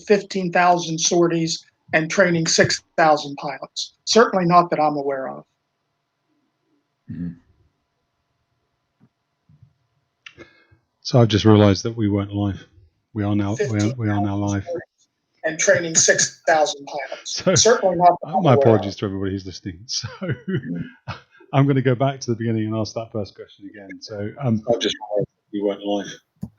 15,000 sorties and training 6,000 pilots. Certainly not that I'm aware of. Mm-hmm. So I've just realised that we weren't live. We are now. We are now live. And training 6,000 pilots. So, certainly not. My apologies to everybody who's listening. So I'm going to go back to the beginning and ask that first question again. So I've just realised we weren't live.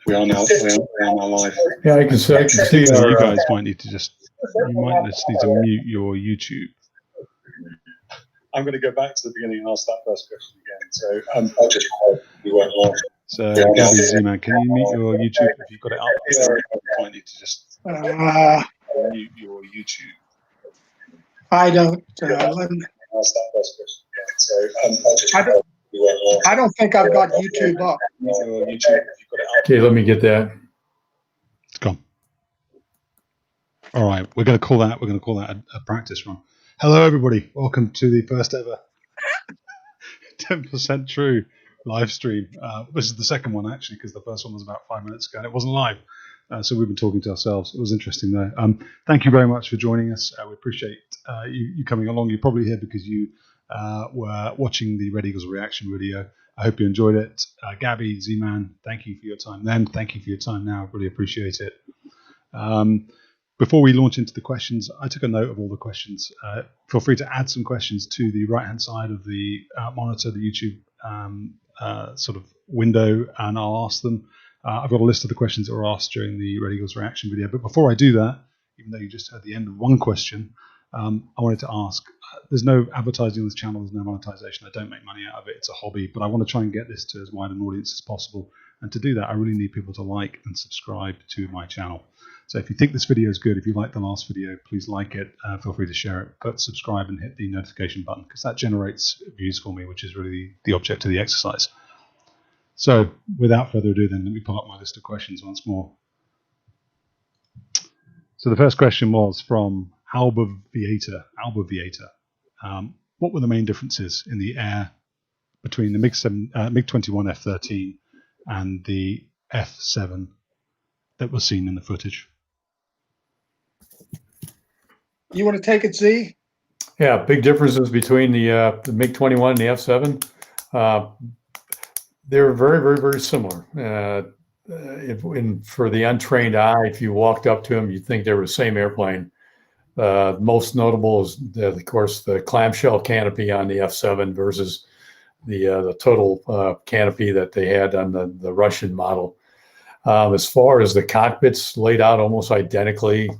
We are now. We are now live. Yeah, I can see. So you guys might need to just need to mute your YouTube. I'm going to go back to the beginning and ask that first question again. So I've just realised we weren't live. So Gabby and Z Man, can you mute your YouTube if you've got it up? You might need to just mute your YouTube. I don't. I don't think I've got YouTube up. Okay, let me get that. It's gone. All right, we're going to call that. We're going to call that a practice run. Hello, everybody. Welcome to the first ever 10% True live stream. This is the second one actually, because the first one was about 5 minutes ago and it wasn't live. So we've been talking to ourselves. It was interesting though. Thank you very much for joining us. We appreciate you coming along. You're probably here because you were watching the Red Eagles reaction video. I hope you enjoyed it. Gabby, Z Man, thank you for your time then. Thank you for your time now. I really appreciate it. Before we launch into the questions, I took a note of all the questions. Feel free to add some questions to the right-hand side of the monitor, the YouTube sort of window, and I'll ask them. I've got a list of the questions that were asked during the Red Eagles reaction video. But before I do that, even though you just heard the end of one question, I wanted to ask, there's no advertising on this channel, there's no monetization, I don't make money out of it, it's a hobby, but I want to try and get this to as wide an audience as possible. And to do that, I really need people to like and subscribe to my channel. So if you think this video is good, if you like the last video, please like it, feel free to share it, but subscribe and hit the notification button, because that generates views for me, which is really the object of the exercise. So without further ado then, let me pull up my list of questions once more. So the first question was from Alba Vieta. What were the main differences in the air between the MiG-21 F-13 and the F-7 that was seen in the footage? You want to take it, Z? Yeah, big differences between the MiG-21 and the F-7. They're very, very, very similar. For the untrained eye, if you walked up to them, you'd think they were the same airplane. Most notable is, of course, the clamshell canopy on the F-7 versus the total canopy that they had on the Russian model. As far as the cockpits, laid out almost identically,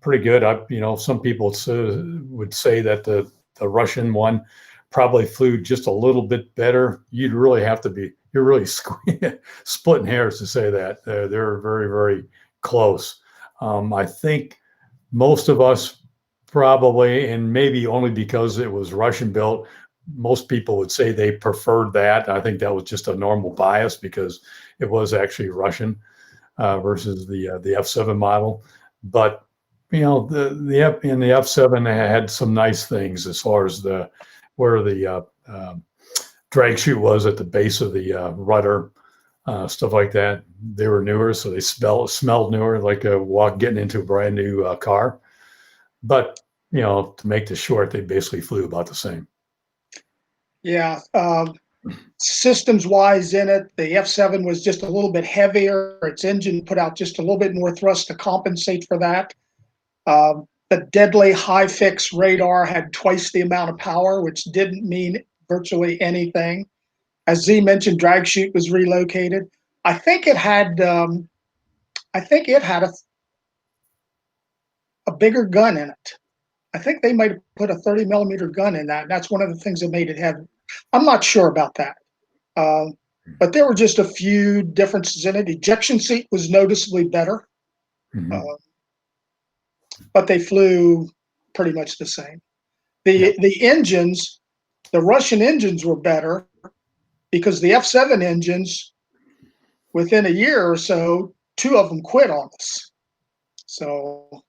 pretty good. Some people would say that the Russian one probably flew just a little bit better. You're really splitting hairs to say that. They're very, very close. I think most of us probably, and maybe only because it was Russian built, most people would say they preferred that. I think that was just a normal bias because it was actually Russian versus the F-7 model. But the F-7 had some nice things as far as where the drag chute was at the base of the rudder, stuff like that. They were newer, so they smelled newer, like getting into a brand new car. But to make this short, they basically flew about the same. Yeah. Systems-wise in it, the F-7 was just a little bit heavier. Its engine put out just a little bit more thrust to compensate for that. The deadly high-fix radar had twice the amount of power, which didn't mean virtually anything. As Z mentioned, drag chute was relocated. I think it had a bigger gun in it. I think they might have put a 30 millimeter gun in that. That's one of the things that made it heavy. I'm not sure about that. But there were just a few differences in it. Ejection seat was noticeably better. Mm-hmm. But they flew pretty much the same. The engines, the Russian engines were better because the F-7 engines, within a year or so, 2 of them quit on us. So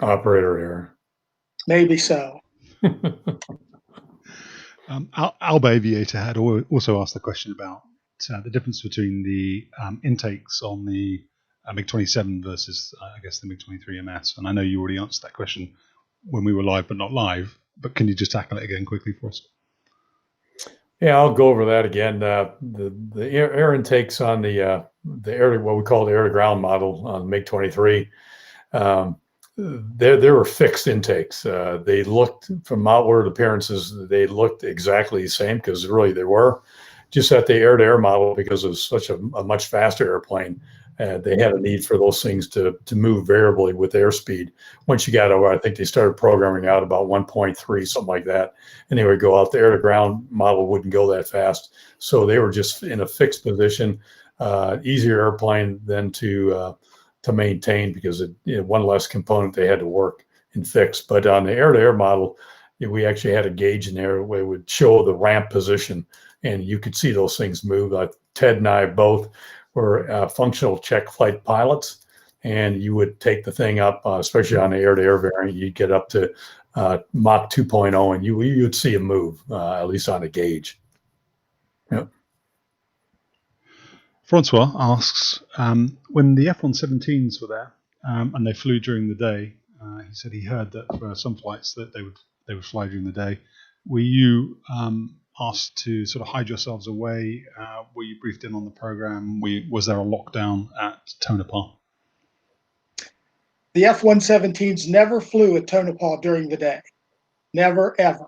operator error. Maybe so. Alba Aviator had also asked the question about the difference between the intakes on the a MiG-27 versus, I guess, the MiG-23 MS. And I know you already answered that question when we were live, but not live. But can you just tackle it again quickly for us? Yeah, I'll go over that again. The air intakes on the air, what we call the air-to-ground model on the MiG-23, there were fixed intakes. They looked, from outward appearances, they looked exactly the same, because really they were. Just at the air-to-air model, because it was such a much faster airplane, they had a need for those things to move variably with airspeed. Once you got over, I think they started programming out about 1.3, something like that, and they would go out. The air-to-ground model wouldn't go that fast, so they were just in a fixed position, easier airplane than to maintain, because one less component they had to work and fix. But on the air-to-air model, we actually had a gauge in there where it would show the ramp position, and you could see those things move. Ted and I both were functional check flight pilots, and you would take the thing up, especially on the air-to-air variant, you'd get up to Mach 2.0, and you'd see it move, at least on a gauge. Yep. Francois asks, when the F-117s were there and they flew during the day, he said he heard that for some flights that they would fly during the day. Were you asked to sort of hide yourselves away? Were you briefed in on the program? Was there a lockdown at Tonopah? The F-117s never flew at Tonopah during the day. Never, ever.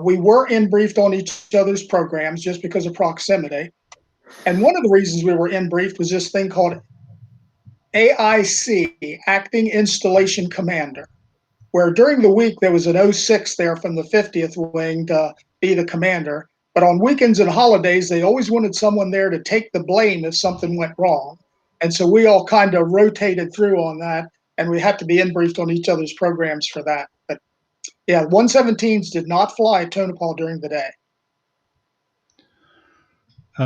We were in briefed on each other's programs just because of proximity. And one of the reasons we were in briefed was this thing called AIC, Acting Installation Commander, where during the week there was an 06 there from the 50th Wing to be the commander. But on weekends and holidays, they always wanted someone there to take the blame if something went wrong. And so we all kind of rotated through on that, and we had to be in briefed on each other's programs for that. But yeah, 117s did not fly at Tonopah during the day.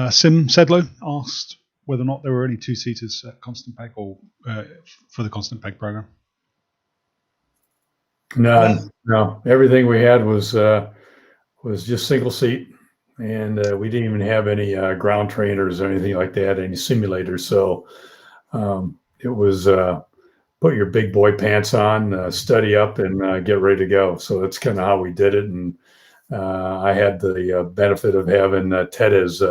Sim Sedlow asked whether or not there were any two-seaters at Constant Peg or for the Constant Peg program. None. No, everything we had was just single seat, and we didn't even have any ground trainers or anything like that, any simulators. So it was put your big boy pants on, study up, and get ready to go. So that's kind of how we did it. And I had the benefit of having Ted as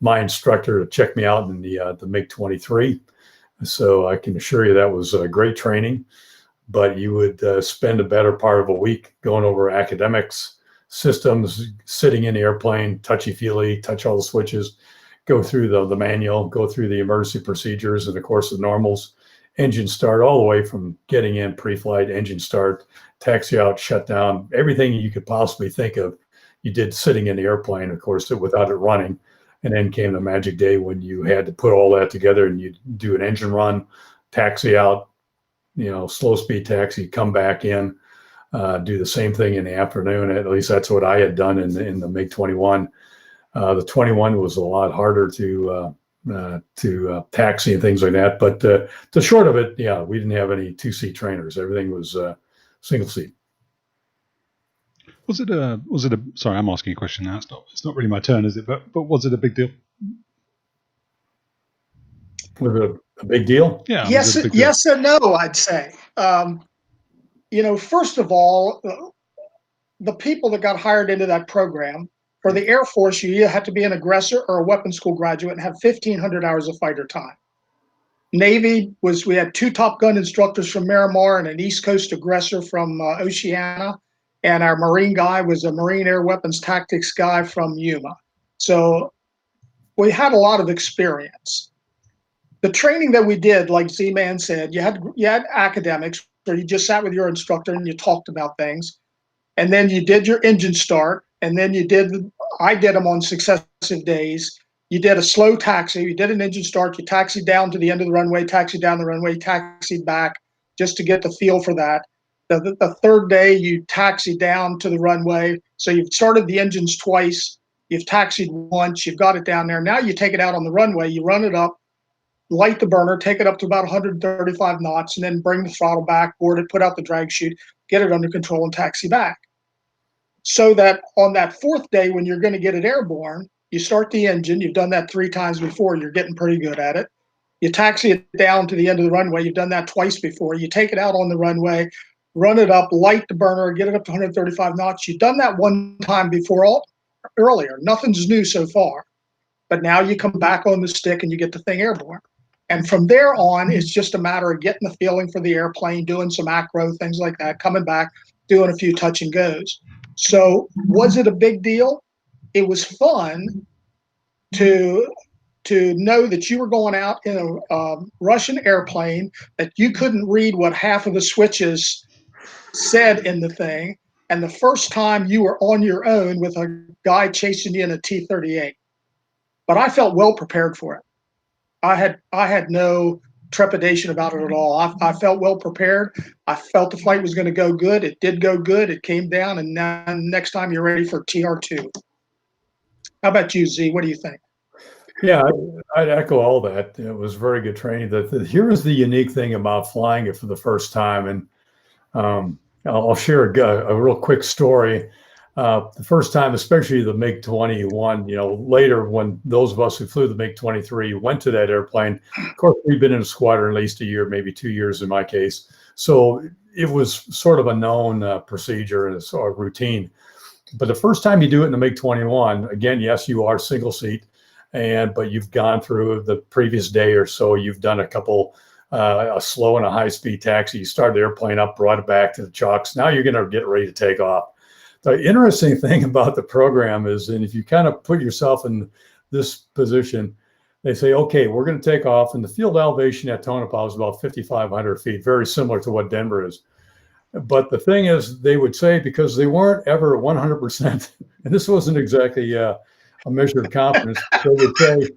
my instructor to check me out in the MiG-23. So I can assure you that was great training. But you would spend a better part of a week going over academics, systems, sitting in the airplane, touchy-feely, touch all the switches, go through the manual, go through the emergency procedures, and of course the normals, engine start, all the way from getting in pre-flight, engine start, taxi out, shut down, everything you could possibly think of, you did sitting in the airplane, of course, without it running. And then came the magic day when you had to put all that together, and you do an engine run, taxi out, slow speed taxi, come back in, do the same thing in the afternoon. At least that's what I had done in the MiG-21. The 21 was a lot harder to taxi and things like that. But the short of it, yeah, we didn't have any two-seat trainers. Everything was single seat. Was it a? Sorry, I'm asking a question now. It's not really my turn, is it? But was it a big deal? Was it a big deal? Yeah. Yes and no, I'd say. First of all, the people that got hired into that program, for the Air Force, you either had to be an aggressor or a weapons school graduate and have 1,500 hours of fighter time. Navy we had 2 Top Gun instructors from Miramar and an East Coast aggressor from Oceana. And our Marine guy was a Marine Air Weapons Tactics guy from Yuma. So we had a lot of experience. The training that we did, like Z Man said, you had academics, or you just sat with your instructor and you talked about things. And then you did your engine start, and then I did them on successive days. You did a slow taxi, you did an engine start, you taxied down to the end of the runway, taxied down the runway, taxied back, just to get the feel for that. The third day, you taxied down to the runway. So you've started the engines twice, you've taxied once, you've got it down there. Now you take it out on the runway, you run it up, light the burner, take it up to about 135 knots, and then bring the throttle back, board it, put out the drag chute, get it under control, and taxi back. So that on that 4th day, when you're going to get it airborne, you start the engine. You've done that 3 times before. You're getting pretty good at it. You taxi it down to the end of the runway. You've done that twice before. You take it out on the runway, run it up, light the burner, get it up to 135 knots. You've done that one time before earlier. Nothing's new so far. But now you come back on the stick and you get the thing airborne. And from there on, it's just a matter of getting the feeling for the airplane, doing some acro, things like that, coming back, doing a few touch and goes. So was it a big deal? It was fun to know that you were going out in a Russian airplane, that you couldn't read what half of the switches said in the thing, and the first time you were on your own with a guy chasing you in a T-38. But I felt well prepared for it. I had no trepidation about it at all. I felt well prepared. I felt the flight was going to go good. It did go good. It came down, and now next time you're ready for TR2. How about you, Z? What do you think? Yeah, I'd echo all that. It was very good training. Here is the unique thing about flying it for the first time, and I'll share a real quick story. The first time, especially the MiG-21, later when those of us who flew the MiG-23 went to that airplane, of course, we've been in a squadron at least a year, maybe 2 years in my case. So it was sort of a known procedure and a routine. But the first time you do it in the MiG-21, again, yes, you are single seat, but you've gone through the previous day or so, you've done a couple, a slow and a high speed taxi. You started the airplane up, brought it back to the chocks. Now you're going to get ready to take off. The interesting thing about the program is, and if you kind of put yourself in this position, they say, okay, we're going to take off, and the field elevation at Tonopah is about 5,500 feet, very similar to what Denver is. But the thing is, they would say, because they weren't ever 100%, and this wasn't exactly a measure of confidence, they would say,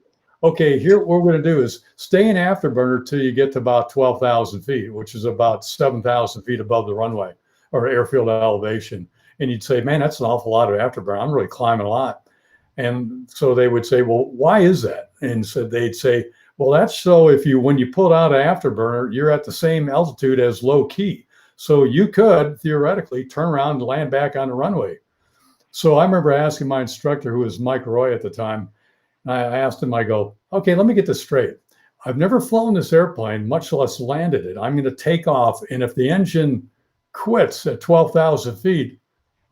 okay, here what we're going to do is stay in afterburner till you get to about 12,000 feet, which is about 7,000 feet above the runway or airfield elevation. And you'd say, man, that's an awful lot of afterburner. I'm really climbing a lot. And so they would say, well, why is that? And so they'd say, well, that's so when you pull out an afterburner, you're at the same altitude as low key. So you could theoretically turn around and land back on the runway. So I remember asking my instructor, who was Mike Roy at the time, I asked him, I go, okay, let me get this straight. I've never flown this airplane, much less landed it. I'm going to take off. And if the engine quits at 12,000 feet,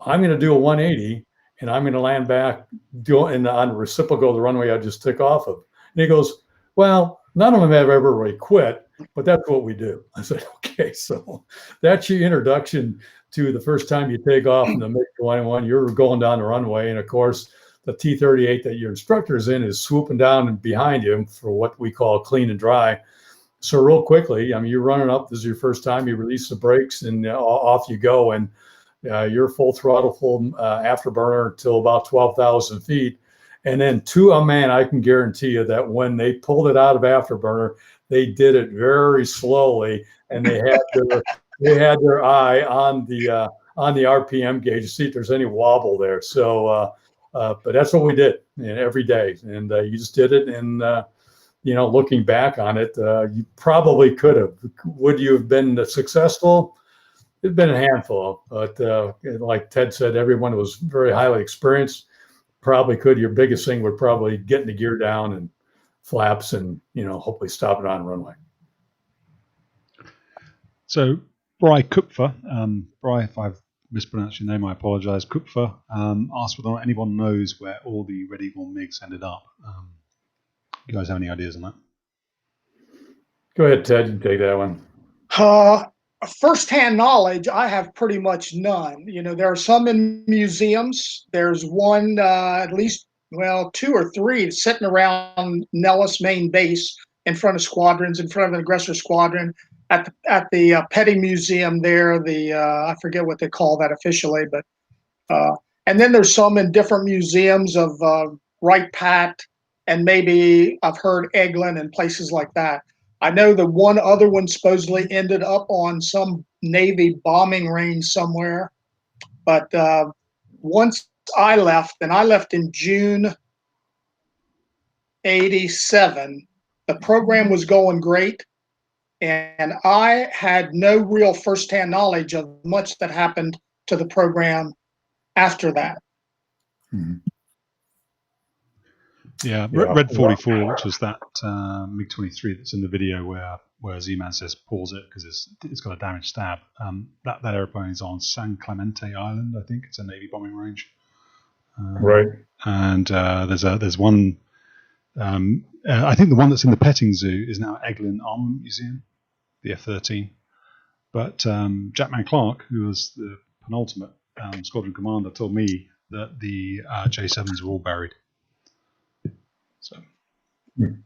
I'm going to do a 180 and I'm going to land back on reciprocal the runway I just took off of. And he goes, well, none of them have ever really quit, but that's what we do. I said, okay, so that's your introduction to the first time you take off in the MiG-21. You're going down the runway, and of course, the T-38 that your instructor is in is swooping down and behind you for what we call clean and dry. So real quickly, I mean, you're running up. This is your first time. You release the brakes, and off you go, and you're full throttle, full afterburner until about 12,000 feet. And then to a man, I can guarantee you that when they pulled it out of afterburner, they did it very slowly, and they had their eye on the RPM gauge to see if there's any wobble there. So, but that's what we did every day, and you just did it. And looking back on it, you probably could have. Would you have been successful? It'd been a handful, but like Ted said, everyone was very highly experienced. Probably could. Your biggest thing would probably getting the gear down and flaps, and hopefully stop it on runway. So Bry Kupfer, Bry, if I've mispronounced your name, I apologize. Kupfer asked whether or not anyone knows where all the Red Eagle MiGs ended up. You guys have any ideas on that? Go ahead, Ted. You can take that one. First-hand knowledge, I have pretty much none. There are some in museums. There's one, at least, well, 2 or 3 sitting around Nellis main base in front of squadrons, in front of an aggressor squadron, at the Petty Museum there. I forget what they call that officially, but and then there's some in different museums of Wright Pat, and maybe I've heard Eglin and places like that. I know the one other one supposedly ended up on some Navy bombing range somewhere. But once I left, and I left in June '87, the program was going great. And I had no real firsthand knowledge of much that happened to the program after that. Mm-hmm. Yeah, Yeah. Red 44, which was that MiG-23 that's in the video where Z Man says pause it because it's got a damaged stab. That airplane is on San Clemente Island, I think. It's a Navy bombing range. Right. And there's one. I think the one that's in the petting zoo is now Eglin Armament Museum, the F-13. But Jackman Clark, who was the penultimate squadron commander, told me that the J7s were all buried. So, anyway,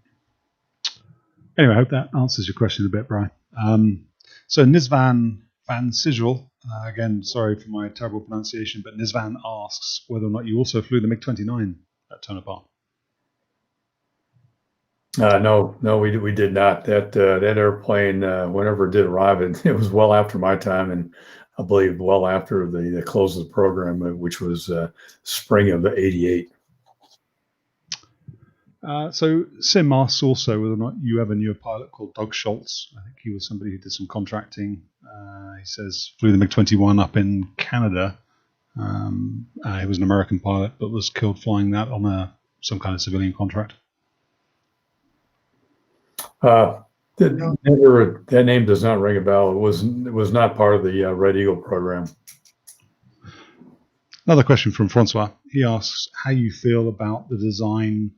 I hope that answers your question a bit, Brian. So Nizvan Van Sigel, again, sorry for my terrible pronunciation, but Nizvan asks whether or not you also flew the MiG-29 at Tonopah. No, we did not. That airplane, whenever it did arrive, it was well after my time, and I believe well after the close of the program, which was spring of '88. So Sim asks also whether or not you ever knew a pilot called Doug Schultz. I think he was somebody who did some contracting. He says flew the MiG-21 up in Canada. He was an American pilot, but was killed flying that on some kind of civilian contract. That name does not ring a bell. It was not part of the Red Eagle program. Another question from Francois. He asks how you feel about the design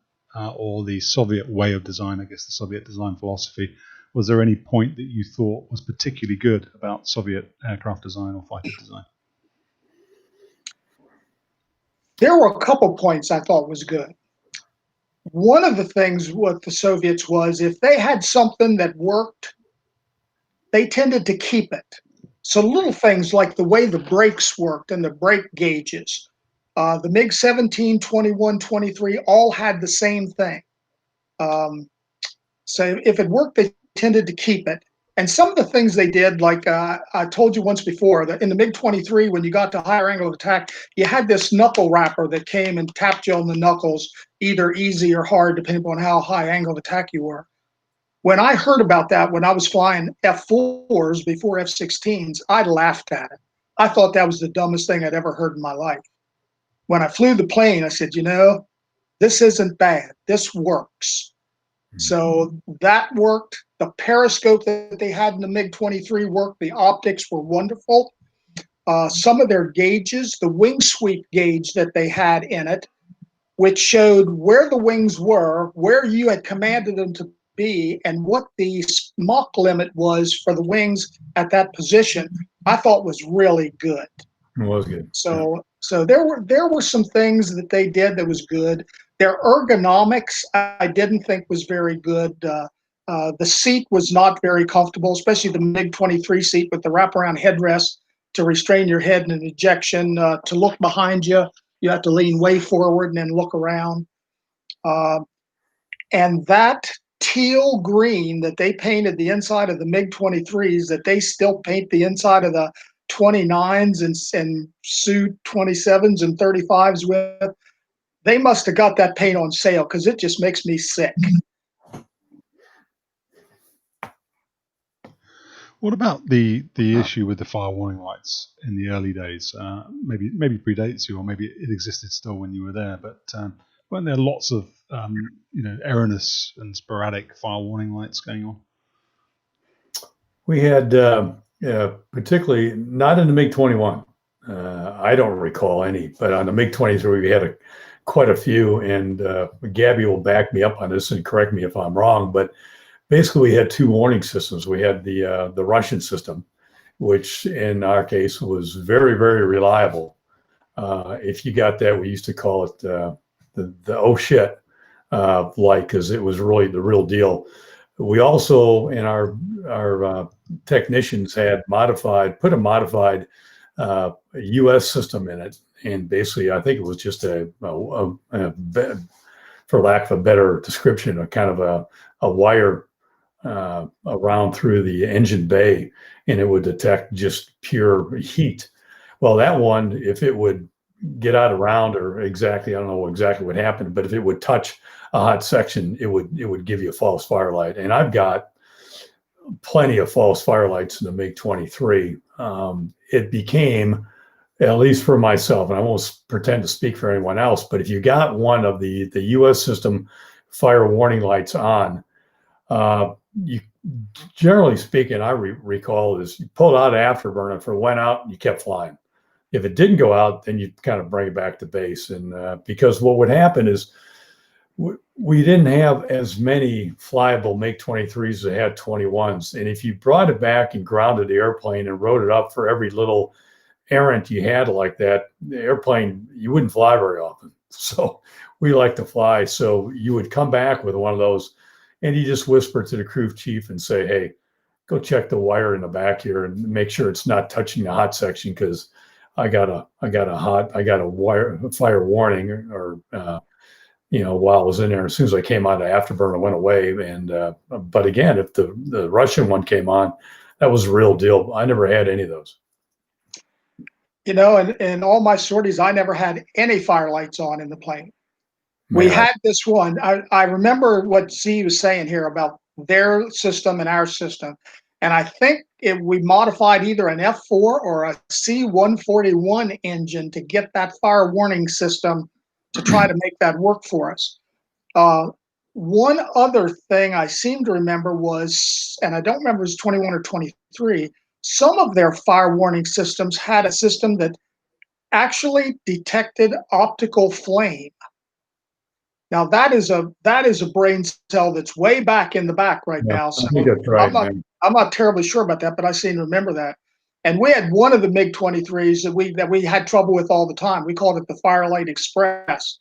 or the Soviet way of design, I guess the Soviet design philosophy. Was there any point that you thought was particularly good about Soviet aircraft design or fighter design? There were a couple points I thought was good. One of the things with the Soviets was if they had something that worked, they tended to keep it. So little things like the way the brakes worked and the brake gauges, the MiG-17, 21, 23 all had the same thing. So if it worked, they tended to keep it. And some of the things they did, like I told you once before, that in the MiG-23, when you got to higher angle of attack, you had this knuckle wrapper that came and tapped you on the knuckles, either easy or hard, depending on how high angle of attack you were. When I heard about that, when I was flying F-4s before F-16s, I laughed at it. I thought that was the dumbest thing I'd ever heard in my life. When I flew the plane, I said, this isn't bad. This works. So that worked. The periscope that they had in the MiG-23 worked. The optics were wonderful. Some of their gauges, the wing sweep gauge that they had in it, which showed where the wings were, where you had commanded them to be, and what the Mach limit was for the wings at that position, I thought was really good. It was good. So there were some things that they did that was good. Their ergonomics, I didn't think was very good. The seat was not very comfortable, especially the MiG-23 seat with the wraparound headrest to restrain your head in an ejection. To look behind you, you have to lean way forward and then look around. And that teal green that they painted the inside of the MiG-23s, that they still paint the inside of the 29s and Su-27s and 35s with, they must have got that paint on sale because it just makes me sick. What about the issue with the fire warning lights in the early days? Maybe predates you, or maybe it existed still when you were there. But weren't there lots of erroneous and sporadic fire warning lights going on? We had particularly not in the MiG-21. I don't recall any, but on the MiG-23 we had quite a few. And Gabby will back me up on this and correct me if I'm wrong, but basically, we had two warning systems. We had the Russian system, which in our case was very, very reliable. If you got that, we used to call it the oh shit light, because it was really the real deal. We also, in our technicians, had put a modified U.S. system in it, and basically, I think it was just for lack of a better description, a kind of a wire around through the engine bay, and it would detect just pure heat. Well, that one, if it would get out around, or exactly, I don't know exactly what happened, but if it would touch a hot section, it would give you a false fire light. And I've got plenty of false fire lights in the MiG-23. It became at least for myself, and I won't pretend to speak for anyone else, but if you got one of the U.S. system fire warning lights on, you generally speaking, I recall is you pulled out afterburner. If it went out, you kept flying. If it didn't go out, then you kind of bring it back to base. And because what would happen is we didn't have as many flyable MiG-23s as they had 21s. And if you brought it back and grounded the airplane and wrote it up for every little errant you had like that, the airplane, you wouldn't fly very often. So we like to fly. So you would come back with one of those and you just whisper to the crew chief and say, hey, go check the wire in the back here and make sure it's not touching the hot section, because I got a fire warning or while I was in there. As soon as I came out of afterburner, it went away. And but again, if the Russian one came on, that was a real deal. I never had any of those. In all my sorties, I never had any fire lights on in the plane. We had this one. I remember what Z was saying here about their system and our system. And I think we modified either an F4 or a C-141 engine to get that fire warning system to try to make that work for us. One other thing I seem to remember was, and I don't remember if it was 21 or 23, some of their fire warning systems had a system that actually detected optical flame. Now that is a brain cell that's way back in the back right now. So I think that's right, I'm not terribly sure about that, but I seem to remember that. And we had one of the MiG-23s that we had trouble with all the time. We called it the Firelight Express.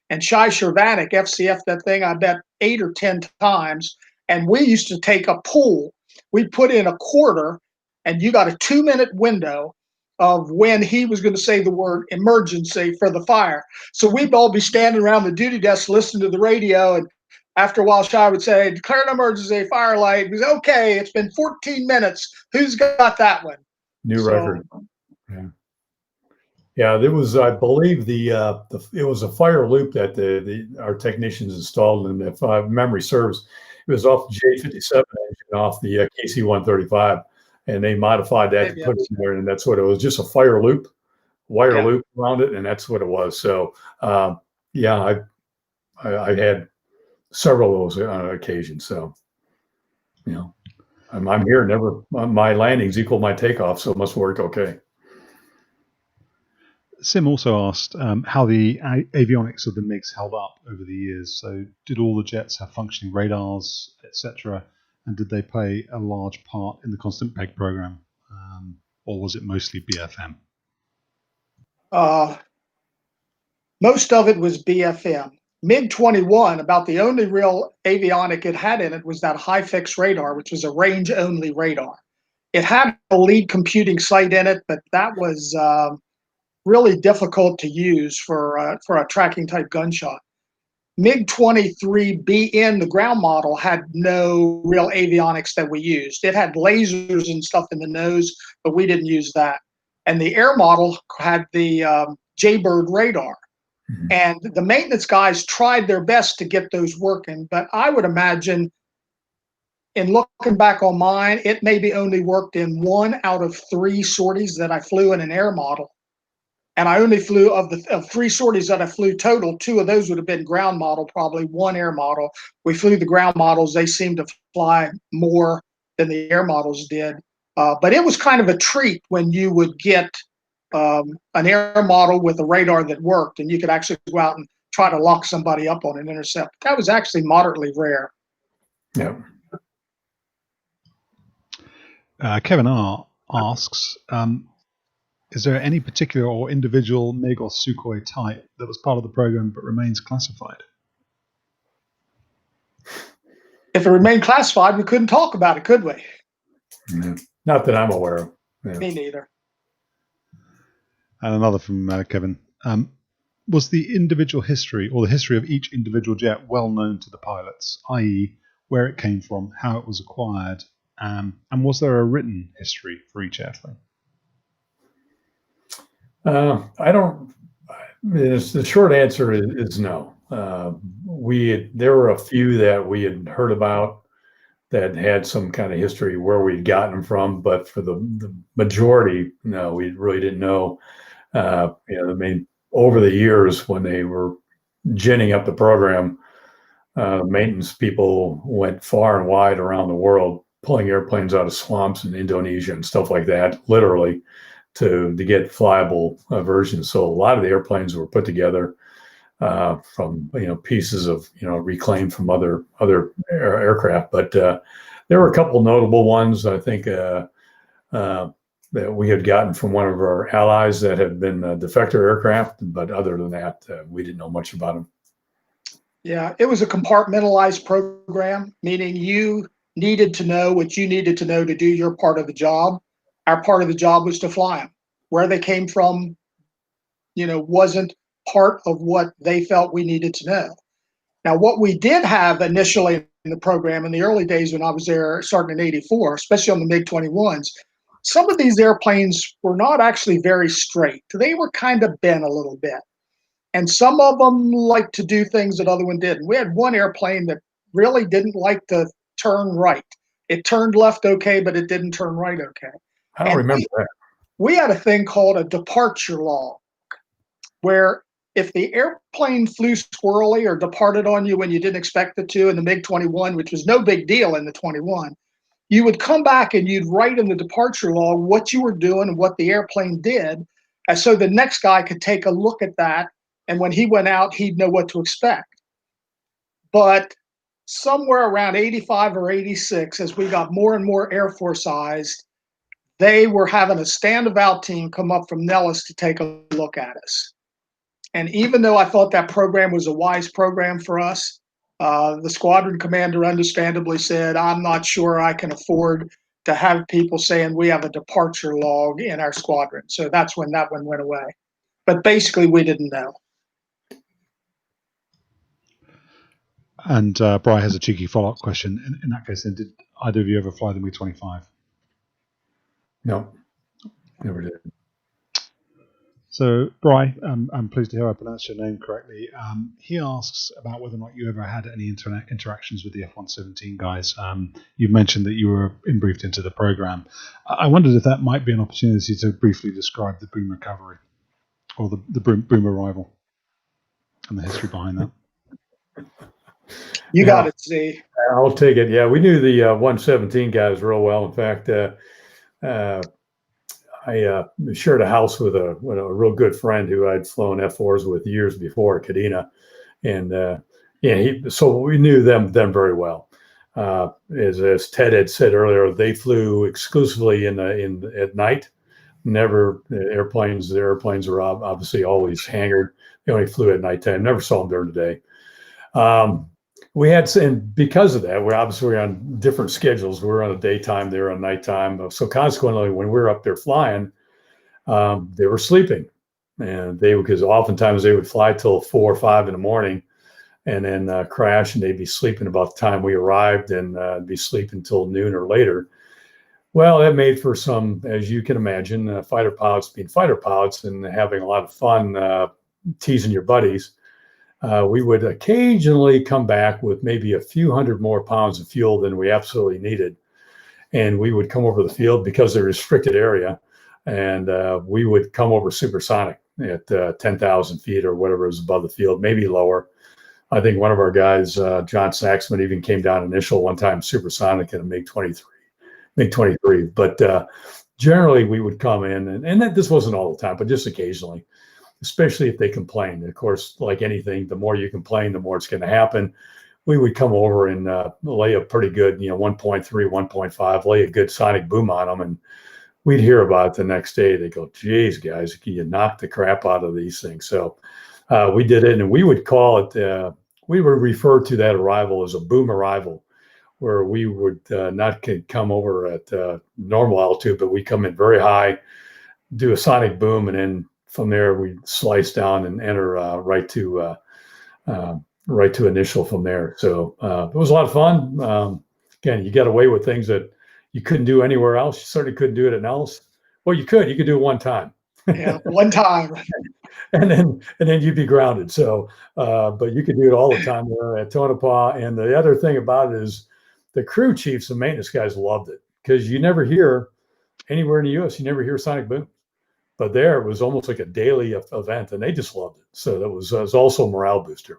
And Shai Shervanik FCF that thing, I bet 8 or 10 times. And we used to take a pool. We put in a quarter, and you got a 2-minute window of when he was going to say the word emergency for the fire. So we'd all be standing around the duty desk listening to the radio, and after a while Shai would say, declare an emergency, firelight. We said, okay, it's been 14 minutes. Who's got that one? New record. Yeah, there was, I believe, it was a fire loop that our technicians installed, and if memory serves, it was off the J57 engine, off the KC-135, and they modified that to put it in there, and that's what it was, just a fire loop, wire loop around it, and that's what it was. So, I had several of those on occasion. So, I'm here. My landings equal my takeoff, so it must work okay. Sim also asked how the avionics of the MiGs held up over the years. So did all the jets have functioning radars, etc.? And did they play a large part in the constant peg program? Or was it mostly BFM? Most of it was BFM. MiG-21, about the only real avionic it had in it was that high-fix radar, which was a range-only radar. It had a lead computing site in it, but that was really difficult to use for a tracking type gunshot. MiG-23BN, the ground model, had no real avionics that we used. It had lasers and stuff in the nose, but we didn't use that. And the air model had the Jaybird radar. Mm-hmm. And the maintenance guys tried their best to get those working, but I would imagine, in looking back on mine, it maybe only worked in 1 out of 3 sorties that I flew in an air model. And I only flew, of 3 sorties that I flew total, 2 of those would have been ground model, probably 1 air model. We flew the ground models. They seemed to fly more than the air models did. But it was kind of a treat when you would get an air model with a radar that worked, and you could actually go out and try to lock somebody up on an intercept. That was actually moderately rare. Yeah. Kevin R. asks, is there any particular or individual MiG or Sukhoi type that was part of the program but remains classified? If it remained classified, we couldn't talk about it, could we? Yeah. Not that I'm aware of. Yeah. Me neither. And another from Kevin. Was the individual history or the history of each individual jet well known to the pilots, i.e. where it came from, how it was acquired, and was there a written history for each airplane? The short answer is no. There were a few that we had heard about that had some kind of history where we'd gotten them from, but for the majority, no, we really didn't know. I mean, over the years when they were ginning up the program, maintenance people went far and wide around the world, pulling airplanes out of swamps in Indonesia and stuff like that, literally, to get flyable versions. So a lot of the airplanes were put together from pieces of reclaimed from other aircraft. But there were a couple notable ones, I think, that we had gotten from one of our allies that had been defector aircraft. But other than that, we didn't know much about them. Yeah, it was a compartmentalized program, meaning you needed to know what you needed to know to do your part of the job. Our part of the job was to fly them. Where they came from, wasn't part of what they felt we needed to know. Now, what we did have initially in the program in the early days when I was there, starting in '84, especially on the MiG-21s, some of these airplanes were not actually very straight. They were kind of bent a little bit. And some of them liked to do things that other one didn't. We had one airplane that really didn't like to turn right. It turned left okay, but it didn't turn right okay. I don't remember that. We had a thing called a departure log, where if the airplane flew squirrely or departed on you when you didn't expect it to in the MiG-21, which was no big deal in the 21, you would come back and you'd write in the departure log what you were doing and what the airplane did, and so the next guy could take a look at that, and when he went out, he'd know what to expect. But somewhere around 85 or 86, as we got more and more Air Force-ized, they were having a stand-about team come up from Nellis to take a look at us. And even though I thought that program was a wise program for us, the squadron commander understandably said, I'm not sure I can afford to have people saying we have a departure log in our squadron. So that's when that one went away. But basically, we didn't know. And Bri has a cheeky follow-up question. In that case, then, did either of you ever fly the MiG-25? No, never did. So, Bri, I'm pleased to hear I pronounced your name correctly. He asks about whether or not you ever had any interactions with the F-117 guys. You mentioned that you were briefed into the program. I wondered if that might be an opportunity to briefly describe the boom recovery or the boom arrival and the history behind that. You got it, Z. I'll take it. Yeah, we knew the 117 guys real well. In fact, I shared a house with a real good friend who I'd flown F4s with years before, Kadena, and so we knew them very well. As Ted had said earlier, they flew exclusively at night. Never their airplanes were obviously always hangared. They only flew at nighttime. Never saw them during the day. We had, and because of that, we're obviously on different schedules. We're on a daytime, they were on nighttime. So consequently, when we were up there flying, they were sleeping, and because oftentimes they would fly till 4 or 5 in the morning, and then crash, and they'd be sleeping about the time we arrived, and be sleeping until noon or later. Well, that made for some, as you can imagine, fighter pilots being fighter pilots and having a lot of fun teasing your buddies. We would occasionally come back with maybe a few hundred more pounds of fuel than we absolutely needed. And we would come over the field because of the restricted area. And we would come over supersonic at 10,000 feet or whatever was above the field, maybe lower. I think one of our guys, John Saxman, even came down initial one time supersonic in a MiG-23. But generally we would come in, and this wasn't all the time, but just occasionally. Especially if they complained. Of course, like anything, the more you complain, the more it's going to happen. We would come over and lay a pretty good, 1.3, 1.5, lay a good sonic boom on them, and we'd hear about it the next day. They go, geez, guys, you knock the crap out of these things. So we did it, and we would call it, we would refer to that arrival as a boom arrival, where we would not come over at normal altitude, but we come in very high, do a sonic boom, and then from there, we slice down and enter right to initial from there. So it was a lot of fun. Again, you got away with things that you couldn't do anywhere else. You certainly couldn't do it at Nellis. Well, you could do it one time. Yeah, one time. and then you'd be grounded. So, but you could do it all the time there at Tonopah. And the other thing about it is the crew chiefs and maintenance guys loved it, because you never hear anywhere in the U.S. you never hear sonic boom. But there it was almost like a daily event, and they just loved it. So that was also a morale booster.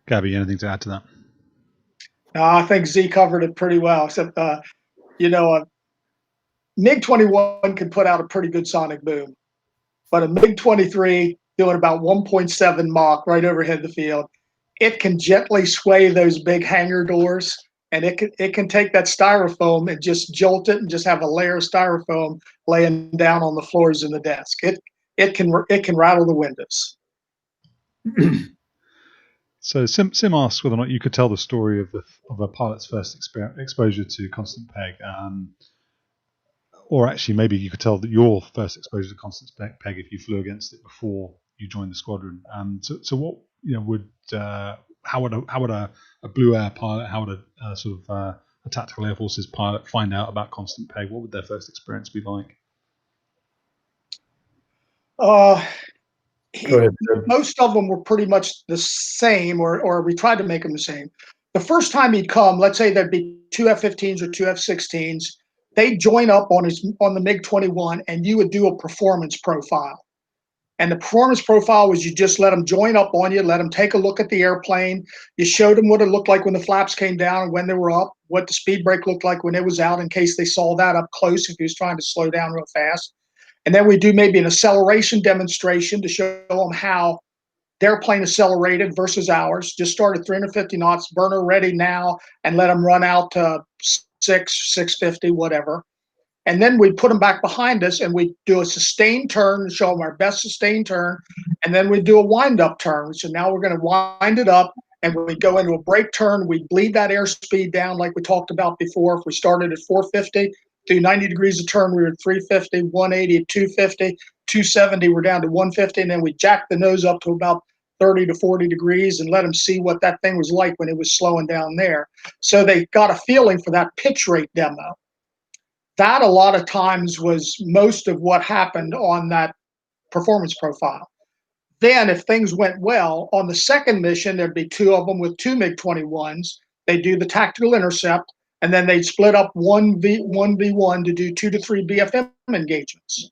Gabby, anything to add to that? I think Z covered it pretty well, except, you know, a MiG-21 can put out a pretty good sonic boom, but a MiG-23 doing about 1.7 Mach right overhead the field, it can gently sway those big hangar doors, and it can take that styrofoam and just jolt it and just have a layer of styrofoam laying down on the floors in the desk. It can rattle the windows. So Sim asks whether or not you could tell the story of a pilot's first exposure to constant peg, or actually maybe you could tell that your first exposure to constant peg if you flew against it before you joined the squadron. So what would how would a Blue Air pilot, how would a sort of a tactical air forces pilot find out about constant peg? What would their first experience be like? Go ahead. Most of them were pretty much the same, or we tried to make them the same. The first time he'd come, let's say there'd be two F-15s or two F-16s, they'd join up on the MiG-21, and you would do a performance profile. And the performance profile was you just let them join up on you, let them take a look at the airplane. You showed them what it looked like when the flaps came down, when they were up, what the speed brake looked like when it was out, in case they saw that up close if he was trying to slow down real fast. And then we do maybe an acceleration demonstration to show them how their plane accelerated versus ours. Just start at 350 knots, burner ready now, and let them run out to 650, whatever. And then we put them back behind us, and we do a sustained turn to show them our best sustained turn. And then we do a wind-up turn. So now we're going to wind it up, and we go into a brake turn. We bleed that airspeed down like we talked about before. If we started at 450, do 90 degrees of turn, we were at 350, 180 at 250, 270, we're down to 150, and then we jack the nose up to about 30 to 40 degrees and let them see what that thing was like when it was slowing down there. So they got a feeling for that pitch rate demo. That a lot of times was most of what happened on that performance profile. Then if things went well, on the second mission, there'd be two of them with two MiG-21s. They'd do the tactical intercept, and then they'd split up 1v1 to do 2 to 3 BFM engagements.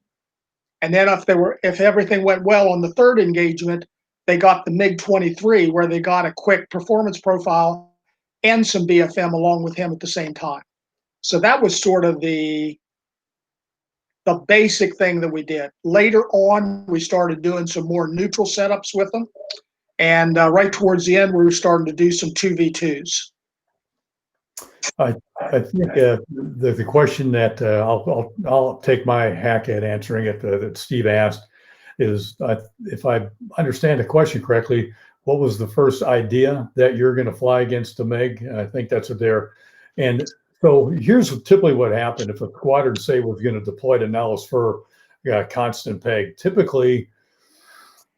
And then if everything went well on the third engagement, they got the MiG-23, where they got a quick performance profile and some BFM along with him at the same time. So that was sort of the basic thing that we did. Later on, we started doing some more neutral setups with them. And right towards the end, we were starting to do some 2v2s. I think the question that I'll take my hack at answering it that Steve asked is, if I understand the question correctly, what was the first idea that you're going to fly against the MiG? I think that's what they're. And so here's typically what happened. If a squadron, say, was going to deploy to Nellis for constant peg, typically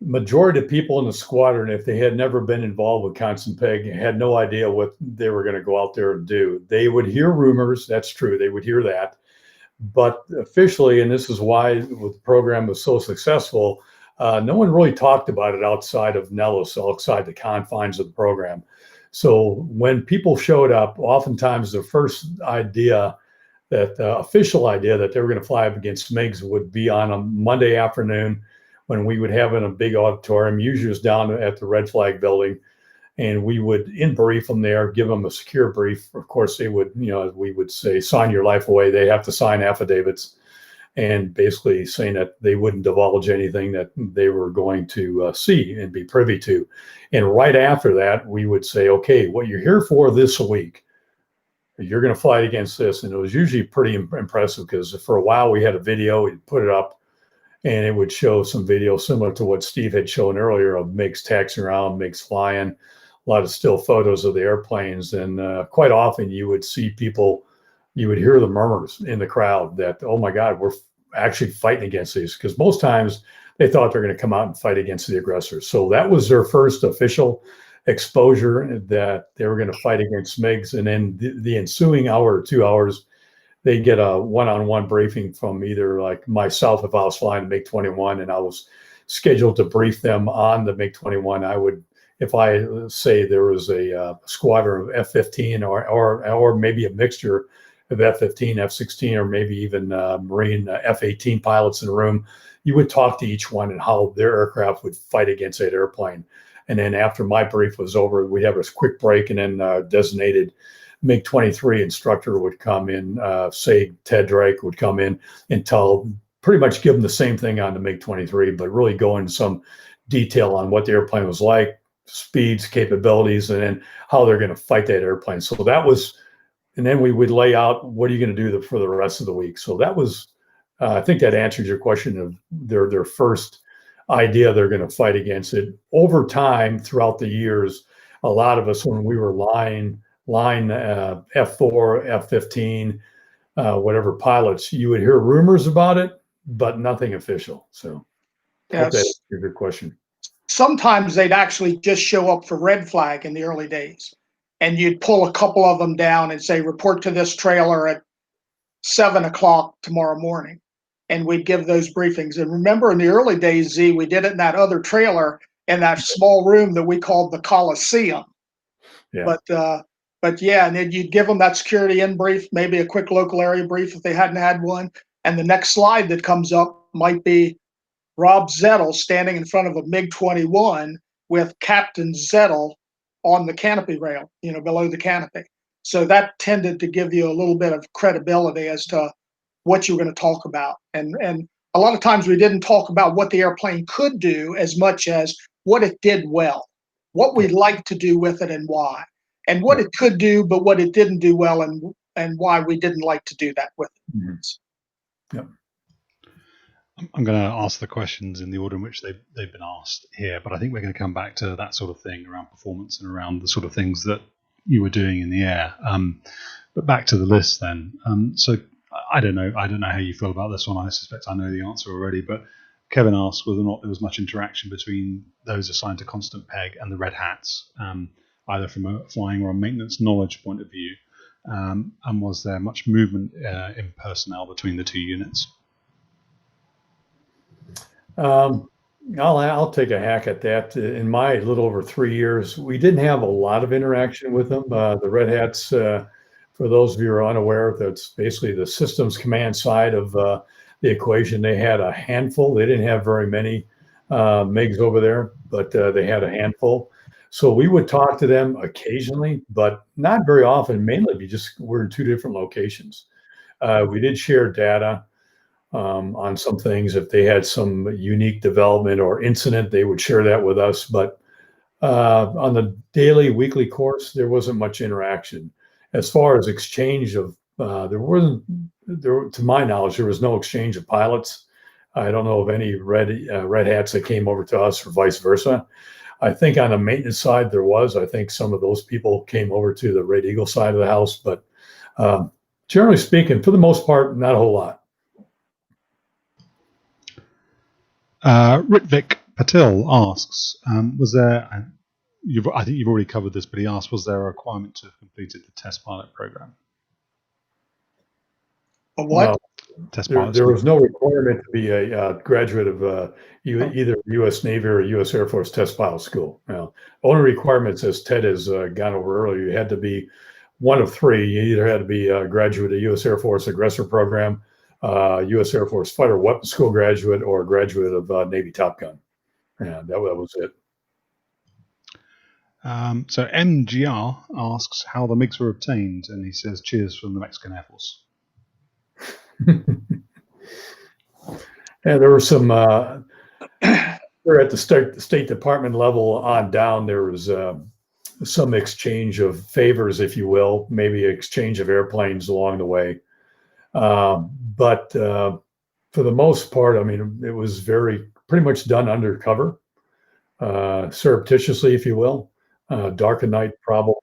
majority of people in the squadron, if they had never been involved with constant peg, had no idea what they were going to go out there and do. They would hear rumors. That's true. They would hear that. But officially, and this is why the program was so successful, no one really talked about it outside of Nellis, outside the confines of the program. So when people showed up, oftentimes the first idea, that official idea that they were going to fly up against MiGs, would be on a Monday afternoon, when we would have in a big auditorium, usually it was down at the Red Flag building, and we would brief them there, give them a secure brief. Of course, they would, we would say, sign your life away. They have to sign affidavits, and basically saying that they wouldn't divulge anything that they were going to see and be privy to. And right after that, we would say, okay, what you're here for this week, you're going to fight against this. And it was usually pretty impressive, because for a while we had a video, we'd put it up, and it would show some video similar to what Steve had shown earlier of MiGs taxiing around, MiGs flying, a lot of still photos of the airplanes. And quite often you would see people, you would hear the murmurs in the crowd that, oh my God, we're actually fighting against these. Because most times they thought they're going to come out and fight against the aggressors. So that was their first official exposure, that they were going to fight against MiGs. And then the ensuing hour or 2 hours, they get a one-on-one briefing from either like myself, if I was flying the MiG-21 and I was scheduled to brief them on the MiG-21, I would, if I say there was a squadron of F-15 or maybe a mixture, of F-15, F-16, or maybe even Marine F-18 pilots in the room, you would talk to each one and how their aircraft would fight against that airplane. And then after my brief was over, we'd have a quick break, and then designated MiG-23 instructor would come in, say Ted Drake would come in and pretty much give them the same thing on the MiG-23, but really go into some detail on what the airplane was like, speeds, capabilities, and then how they're going to fight that airplane. So that was, and then we would lay out what are you going to do for the rest of the week. So that was, I think that answers your question of their first idea they're going to fight against it. Over time, throughout the years, a lot of us, when we were line F4, F-15, whatever pilots, you would hear rumors about it, but nothing official. So I hope that answers your question. Sometimes they'd actually just show up for red flag in the early days, and you'd pull a couple of them down and say, report to this trailer at 7 o'clock tomorrow morning. And we'd give those briefings. And remember, in the early days, Z, we did it in that other trailer in that small room that we called the Coliseum. Yeah. But yeah, and then you'd give them that security in brief, maybe a quick local area brief if they hadn't had one. And the next slide that comes up might be Rob Zettel standing in front of a MiG-21 with Captain Zettel on the canopy rail, below the canopy. So that tended to give you a little bit of credibility as to what you were going to talk about. And a lot of times we didn't talk about what the airplane could do as much as what it did well, what we liked to do with it and why, and what it could do, but what it didn't do well and why we didn't like to do that with it. Mm-hmm. Yep. I'm going to ask the questions in the order in which they've been asked here, but I think we're going to come back to that sort of thing around performance and around the sort of things that you were doing in the air. But back to the list then. So I don't know how you feel about this one. I suspect I know the answer already, but Kevin asked whether or not there was much interaction between those assigned to constant peg and the red hats, either from a flying or a maintenance knowledge point of view. And was there much movement in personnel between the two units? I'll take a hack at that. In my little over 3 years, we didn't have a lot of interaction with them. The Red Hats, for those of you who are unaware, that's basically the systems command side of the equation. They had a handful. They didn't have very many MiGs over there, but they had a handful. So we would talk to them occasionally, but not very often, mainly because we're in two different locations. We did share data on some things. If they had some unique development or incident, they would share that with us. But on the daily, weekly course, there wasn't much interaction. As far as exchange of, to my knowledge, there was no exchange of pilots. I don't know of any red hats that came over to us or vice versa. I think on the maintenance side there was. I think some of those people came over to the Red Eagle side of the house, but generally speaking, for the most part, not a whole lot. Ritvik Patil asks, was there, I think you've already covered this, but he asked, was there a requirement to have completed the test pilot program? A what? No, there was no requirement to be a graduate of either U.S. Navy or U.S. Air Force test pilot school. Now, only requirements, as Ted has gone over earlier, you had to be one of three. You either had to be a graduate of U.S. Air Force aggressor program, U.S. Air Force fighter weapons school graduate, or a graduate of Navy Top Gun. Yeah, that was it. So MGR asks how the MiGs were obtained, and he says, cheers from the Mexican Air Force. Yeah, there were some, we're at the State Department level on down, there was some exchange of favors, if you will, maybe exchange of airplanes along the way. But for the most part, I mean, it was pretty much done undercover, surreptitiously, if you will, dark of night probably.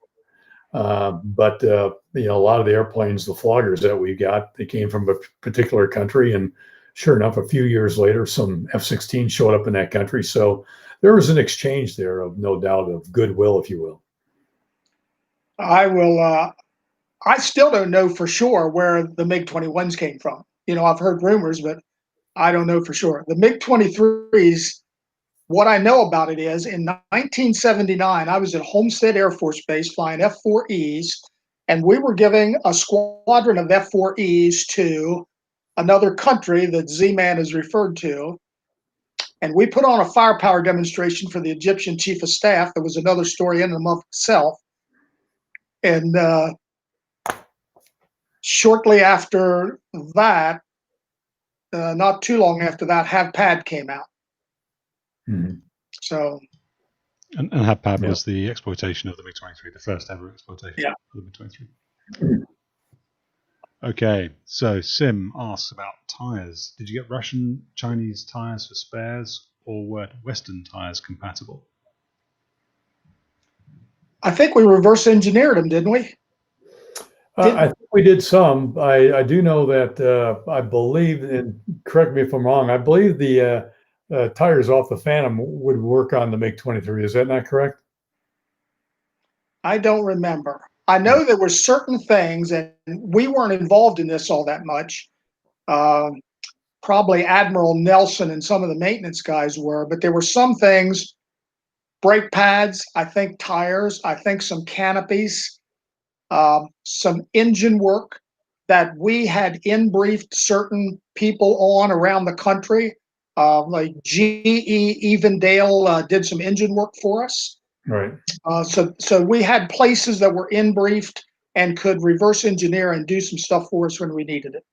But a lot of the airplanes, the floggers that we got, they came from a particular country, and sure enough, a few years later, some F-16 showed up in that country. So there was an exchange there of no doubt of goodwill, if you will. I still don't know for sure where the MiG-21s came from. I've heard rumors, but I don't know for sure. The MiG-23s, what I know about it is in 1979, I was at Homestead Air Force Base flying F-4Es, and we were giving a squadron of F-4Es to another country that Z Man is referred to. And we put on a firepower demonstration for the Egyptian chief of staff. That was another story in and of itself. And shortly after that, not too long after that, Have Pad came out. Mm-hmm. So, and Have Pad was the exploitation of the MiG-23, the first ever exploitation of the MiG-23. Okay, so Sim asks about tires. Did you get Russian, Chinese tires for spares, or were Western tires compatible? I think we reverse engineered them, didn't we? I think we did some. I do know that I believe, and correct me if I'm wrong, I believe the tires off the Phantom would work on the MiG-23. Is that not correct? I don't remember. I know there were certain things, and we weren't involved in this all that much. Probably Admiral Nelson and some of the maintenance guys were, but there were some things, brake pads, I think tires, I think some canopies, some engine work that we had in-briefed certain people on around the country. Like GE Evendale did some engine work for us. Right. So we had places that were in-briefed and could reverse engineer and do some stuff for us when we needed it.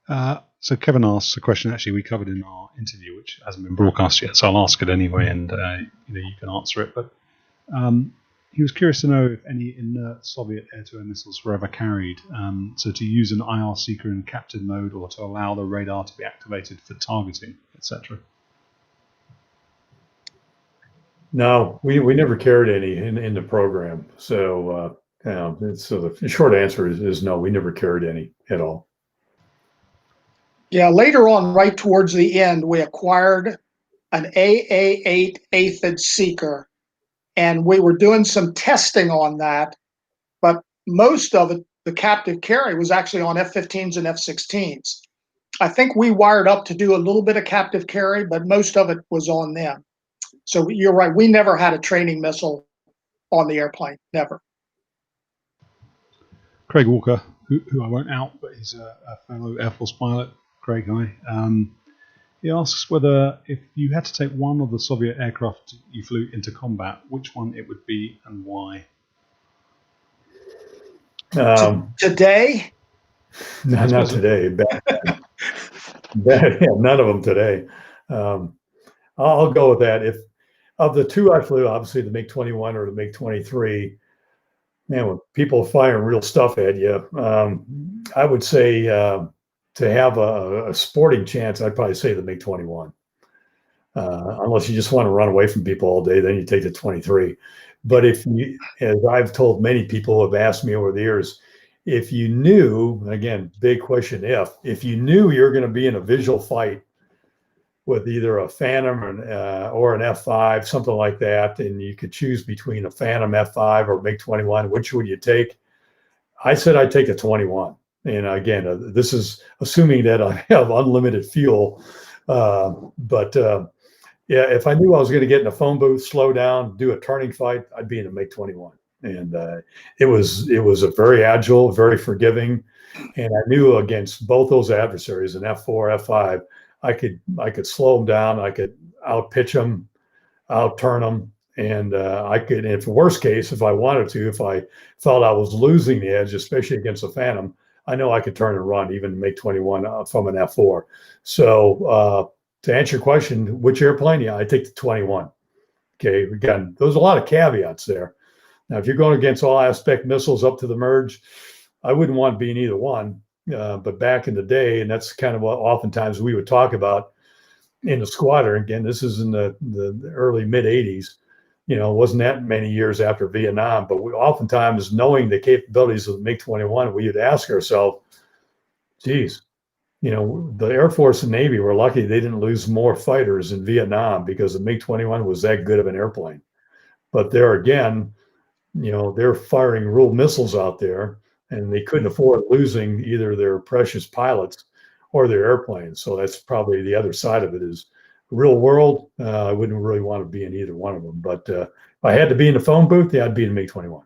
Yeah. So Kevin asks a question actually we covered in our interview, which hasn't been broadcast yet, so I'll ask it anyway, and you can answer it. But he was curious to know if any inert Soviet air-to-air missiles were ever carried, so to use an IR seeker in captive mode or to allow the radar to be activated for targeting, etc. No, we never carried any in the program. So the short answer is no, we never carried any at all. Yeah, later on, right towards the end, we acquired an AA-8 aphid seeker, and we were doing some testing on that, but most of it, the captive carry, was actually on F-15s and F-16s. I think we wired up to do a little bit of captive carry, but most of it was on them. So you're right, we never had a training missile on the airplane, never. Craig Walker, who I won't out, but he's a fellow Air Force pilot. Craig, hi. He asks whether if you had to take one of the Soviet aircraft you flew into combat, which one it would be and why? Today? No, not today. None of them today. I'll go with that. If of the two I flew, obviously the MiG-21 or the MiG-23, man, when people firing real stuff at you, I would say to have a sporting chance, I'd probably say the MiG-21. Unless you just want to run away from people all day, then you take the 23. But if you, as I've told many people who have asked me over the years, if you knew, again, big question, if you knew you're going to be in a visual fight with either a Phantom or an F-5, something like that, and you could choose between a Phantom F-5 or MiG-21, which would you take? I said I'd take the 21. And again, this is assuming that I have unlimited fuel. Yeah, if I knew I was going to get in a phone booth, slow down, do a turning fight, I'd be in a MiG-21. And it was a very agile, very forgiving, and I knew against both those adversaries, an F4, F5, I could slow them down, I could outpitch them, outturn them, and I could, if worst case, if I wanted to, if I felt I was losing the edge, especially against a Phantom, I know I could turn and run, even MiG-21 from an F4. So to answer your question, which airplane? Yeah, I take the 21. Okay, again, there's a lot of caveats there. Now, if you're going against all aspect missiles up to the merge, I wouldn't want to be in either one. But back in the day, and that's kind of what oftentimes we would talk about in the squadron. Again, this is in the early mid 80s. You know, it wasn't that many years after Vietnam, but we oftentimes, knowing the capabilities of the MiG-21, we would ask ourselves, geez, you know, the Air Force and Navy were lucky they didn't lose more fighters in Vietnam because the MiG-21 was that good of an airplane. But there again, you know, they're firing real missiles out there, and they couldn't afford losing either their precious pilots or their airplanes. So that's probably the other side of it is real world. I wouldn't really want to be in either one of them. But I had to be in the phone booth, yeah, I'd be in MiG-21.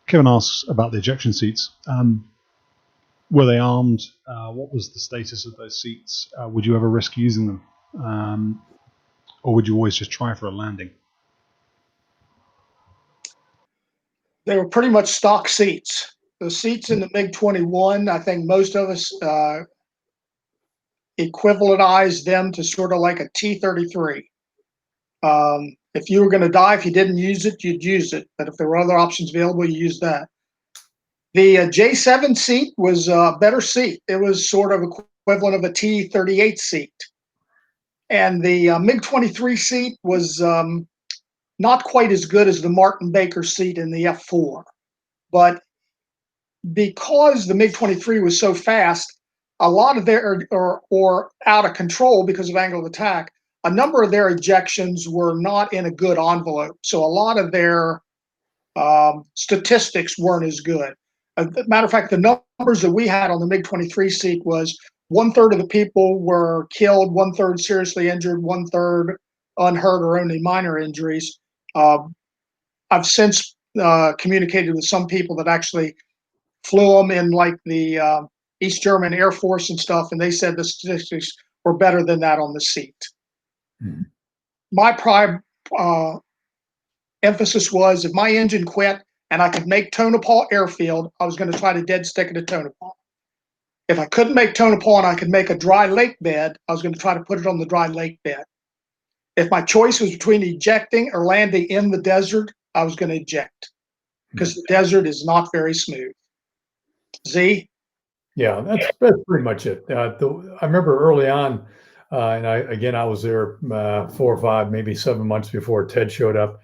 Kevin asks about the ejection seats. Were they armed? What was the status of those seats? Would you ever risk using them? Or would you always just try for a landing? They were pretty much stock seats. The seats in the MiG-21, I think most of us equivalentize them to sort of like a T-33. If you were going to die, if you didn't use it, you'd use it. But if there were other options available, you use that. The J7 seat was a better seat. It was sort of equivalent of a T-38 seat. And the MiG-23 seat was not quite as good as the Martin Baker seat in the F4. But because the MiG-23 was so fast, a lot of their, or out of control because of angle of attack, a number of their ejections were not in a good envelope. So a lot of their statistics weren't as good. Matter of fact, the numbers that we had on the MiG-23 seat was 1/3 of the people were killed, 1/3 seriously injured, 1/3 unhurt or only minor injuries. I've since communicated with some people that actually flew them in like the East German Air Force and stuff, and they said the statistics were better than that on the seat. Hmm. My prime emphasis was if my engine quit and I could make Tonopah Airfield, I was going to try to dead stick it at Tonopah. If I couldn't make Tonopah and I could make a dry lake bed, I was going to try to put it on the dry lake bed. If my choice was between ejecting or landing in the desert, I was going to eject because the desert is not very smooth. Z? Yeah, that's pretty much it. I remember early on, and I was there 4 or 5, maybe 7 months before Ted showed up.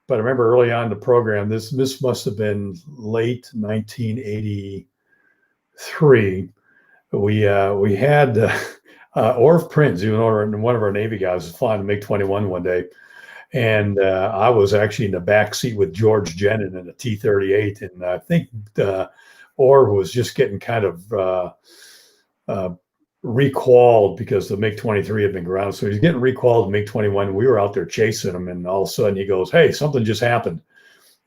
But I remember early on in the program, this must have been late 1983. We had Orv Prinz, even one of our Navy guys, was flying the MiG-21 one day, and I was actually in the back seat with George Jennin in a T-38, and I think Orv was just getting kind of requalled because the MiG-23 had been grounded. So he's getting requalled to MiG-21. We were out there chasing him, and all of a sudden he goes, "Hey, something just happened."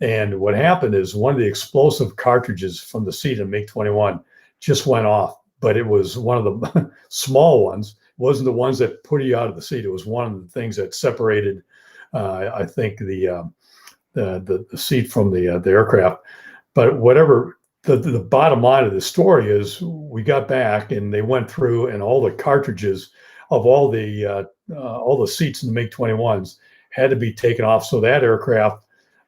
And what happened is one of the explosive cartridges from the seat of MiG-21 just went off, but it was one of the small ones. It wasn't the ones that put you out of the seat. It was one of the things that separated, I think, the seat from the aircraft. But whatever. The bottom line of the story is we got back and they went through and all the cartridges of all the seats in the MiG-21s had to be taken off. So that aircraft,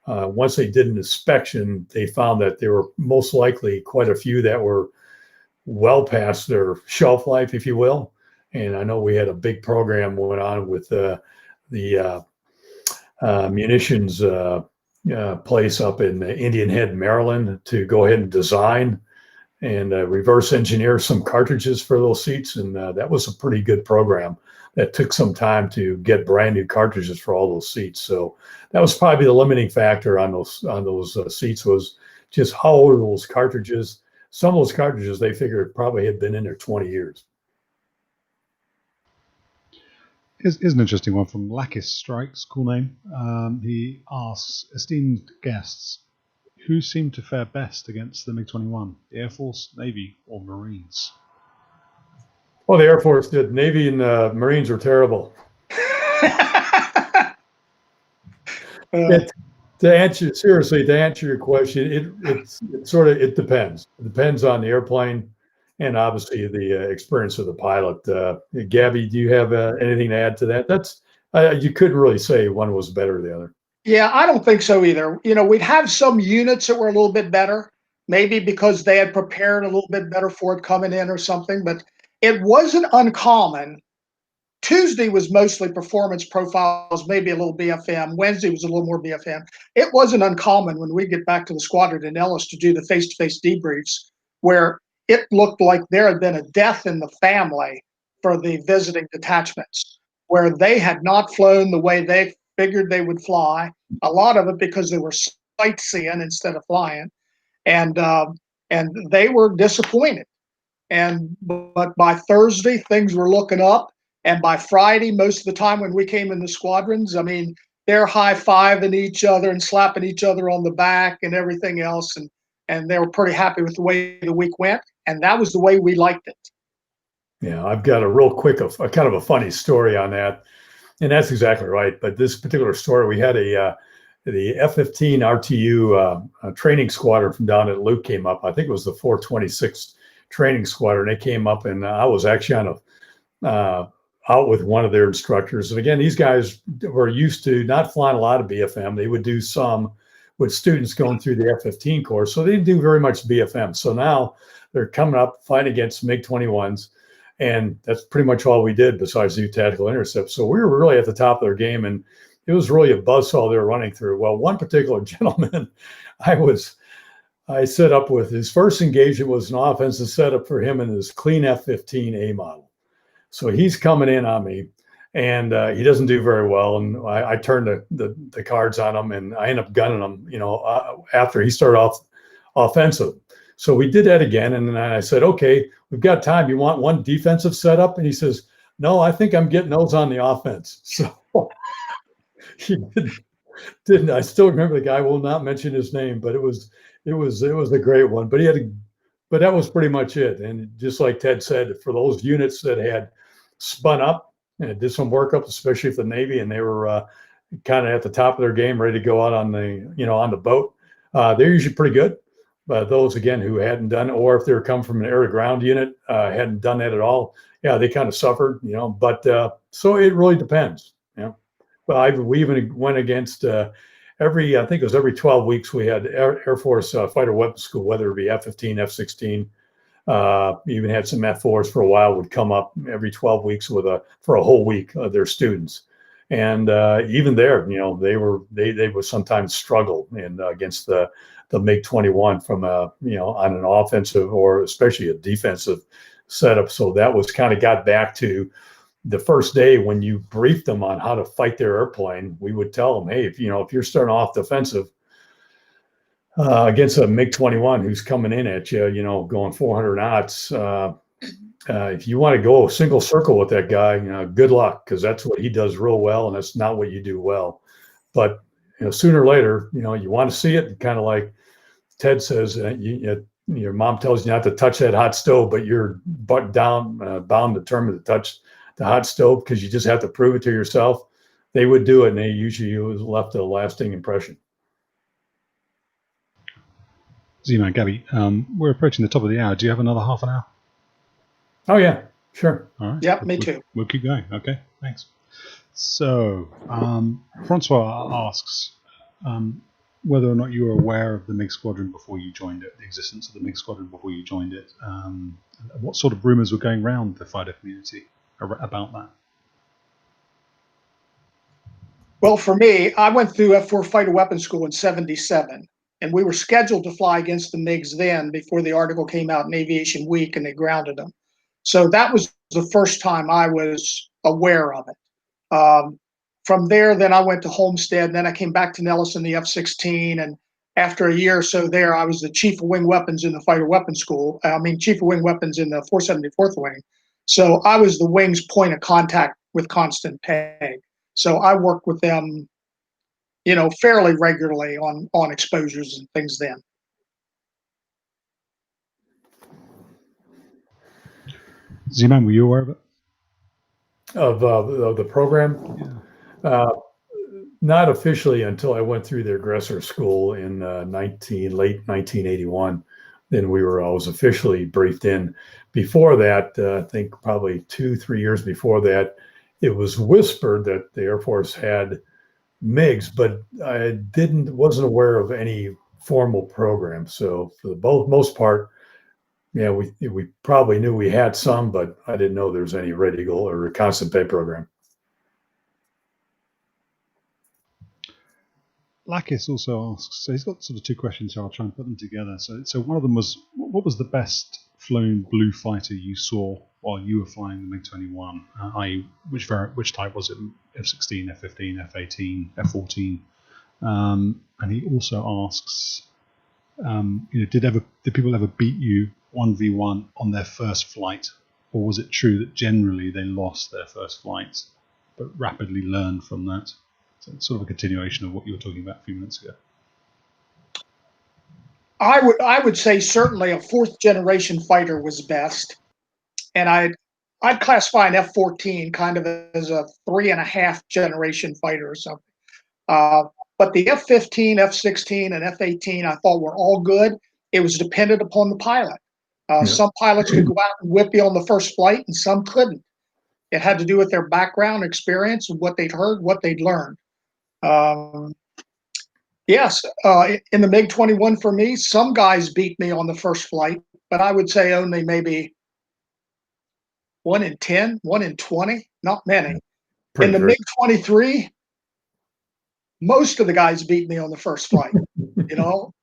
once they did an inspection, they found that there were most likely quite a few that were well past their shelf life, if you will. And I know we had a big program going on with the munitions place up in Indian Head, Maryland, to go ahead and design and reverse engineer some cartridges for those seats. And that was a pretty good program that took some time to get brand new cartridges for all those seats. So that was probably the limiting factor on those seats, was just how old are those cartridges. Some of those cartridges they figured probably had been in there 20 years. Here's an interesting one from Lakis Strikes, cool name. He asks, esteemed guests, who seemed to fare best against the MiG-21, the Air Force, Navy, or Marines? Well, the Air Force did. Navy and Marines were terrible. To answer your question, it depends. It depends on the airplane and obviously the experience of the pilot. Gabby, do you have anything to add to that? That's you couldn't really say one was better than the other. Yeah, I don't think so either. We'd have some units that were a little bit better, maybe because they had prepared a little bit better for it coming in or something, but it wasn't uncommon. Tuesday was mostly performance profiles, maybe a little BFM. Wednesday was a little more BFM. It wasn't uncommon when we get back to the squadron in Ellis to do the face-to-face debriefs where it looked like there had been a death in the family for the visiting detachments, where they had not flown the way they figured they would fly. A lot of it because they were sightseeing instead of flying, and they were disappointed. But by Thursday, things were looking up, And by Friday, most of the time when we came in the squadrons, I mean, they're high-fiving each other and slapping each other on the back and everything else. And they were pretty happy with the way the week went. And that was the way we liked it. Yeah, I've got a real quick, a kind of a funny story on that. And that's exactly right. But this particular story, we had the F-15 RTU training squadron from down at Luke came up. I think it was the 426th training squadron. They came up, and I was actually on out with one of their instructors. And again, these guys were used to not flying a lot of BFM. They would do some with students going through the F-15 course. So they didn't do very much BFM. So now they're coming up fighting against MiG-21s. And that's pretty much all we did besides do tactical intercepts. So we were really at the top of their game, and it was really a buzzsaw they were running through. Well, one particular gentleman I set up with, his first engagement was an offensive setup for him in his clean F-15A model. So he's coming in on me, and he doesn't do very well. And I turned the cards on him, and I end up gunning him, after he started off offensive. So we did that again. And then I said, okay, we've got time. You want one defensive setup? And he says, no, I think I'm getting those on the offense. So he didn't. I still remember the guy. I will not mention his name, but it was a great one. But but that was pretty much it. And just like Ted said, for those units that had spun up and did some workup, especially for the Navy, and they were kind of at the top of their game, ready to go out on the boat, they're usually pretty good. But those, again, who hadn't done, or if they were coming from an air-to-ground unit, hadn't done that at all, yeah, they kind of suffered, But so it really depends, Well, we even went against I think it was every 12 weeks we had Air Force fighter weapons school, whether it be F-15, F-16. Even had some F-4s for a while would come up every 12 weeks for a whole week, their students. And even there, they would sometimes struggle against the MiG-21 from on an offensive or especially a defensive setup. So that was kind of got back to the first day when you briefed them on how to fight their airplane. We would tell them, hey, if you're starting off defensive against a MiG-21 who's coming in at you, going 400 knots. If you want to go a single circle with that guy, good luck, because that's what he does real well, and that's not what you do well. But sooner or later, you want to see it. Kind of like Ted says, your mom tells you not to touch that hot stove, but you're bound determined to touch the hot stove because you just have to prove it to yourself. They would do it, and they usually left a lasting impression. Z Man, Gabby, we're approaching the top of the hour. Do you have another half an hour? Oh, yeah, sure. All right. Yep, me too. We'll keep going. Okay, thanks. So, Francois asks whether or not you were aware of the MiG Squadron before you joined it, the existence of the MiG Squadron before you joined it. What sort of rumors were going around the fighter community about that? Well, for me, I went through F-4 fighter weapons school in '77. And we were scheduled to fly against the MiGs then before the article came out in Aviation Week and they grounded them. So that was the first time I was aware of it. From there, then I went to Homestead, and then I came back to Nellis in the F-16. And after a year or so there, I was the chief of wing weapons in the fighter weapons school. Chief of wing weapons in the 474th Wing. So I was the wing's point of contact with Constant Peg. So I worked with them fairly regularly on exposures and things then. Z-Man, were you aware of it? Of the program? Yeah. Not officially until I went through the aggressor school in late 1981. Then I was officially briefed in. Before that, I think probably 2-3 years before that, it was whispered that the Air Force had MiGs, but I wasn't aware of any formal program. So for the most part, yeah, we probably knew we had some, but I didn't know there was any ready to go or a constant pay program. Lakis also asks, so he's got sort of two questions, so I'll try and put them together. So one of them was, what was the best flown blue fighter you saw while you were flying the MiG-21? I.e., which type was it? F-16, F-15, F-18, F-14? And he also asks, did people ever beat you 1v1 on their first flight or was it true that generally they lost their first flights but rapidly learned from that? So it's sort of a continuation of what you were talking about a few minutes ago. I would say certainly a fourth generation fighter was best, and I'd classify an F-14 kind of as a 3.5 generation fighter or something. But the F-15, F-16, and F-18 I thought were all good. It was dependent upon the pilot. Some pilots could go out and whip you on the first flight, and some couldn't. It had to do with their background experience, what they'd heard, what they'd learned. Yes, in the MiG-21 for me, some guys beat me on the first flight, but I would say only maybe 1 in 10, 1 in 20, not many. In the MiG-23, most of the guys beat me on the first flight,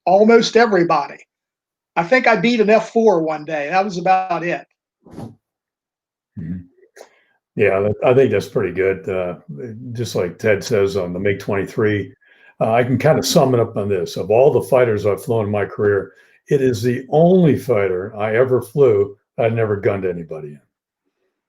almost everybody. I think I beat an F-4 one day. That was about it. Yeah, I think that's pretty good. Just like Ted says on the MiG-23, I can kind of sum it up on this. Of all the fighters I've flown in my career, it is the only fighter I ever flew I never gunned anybody in.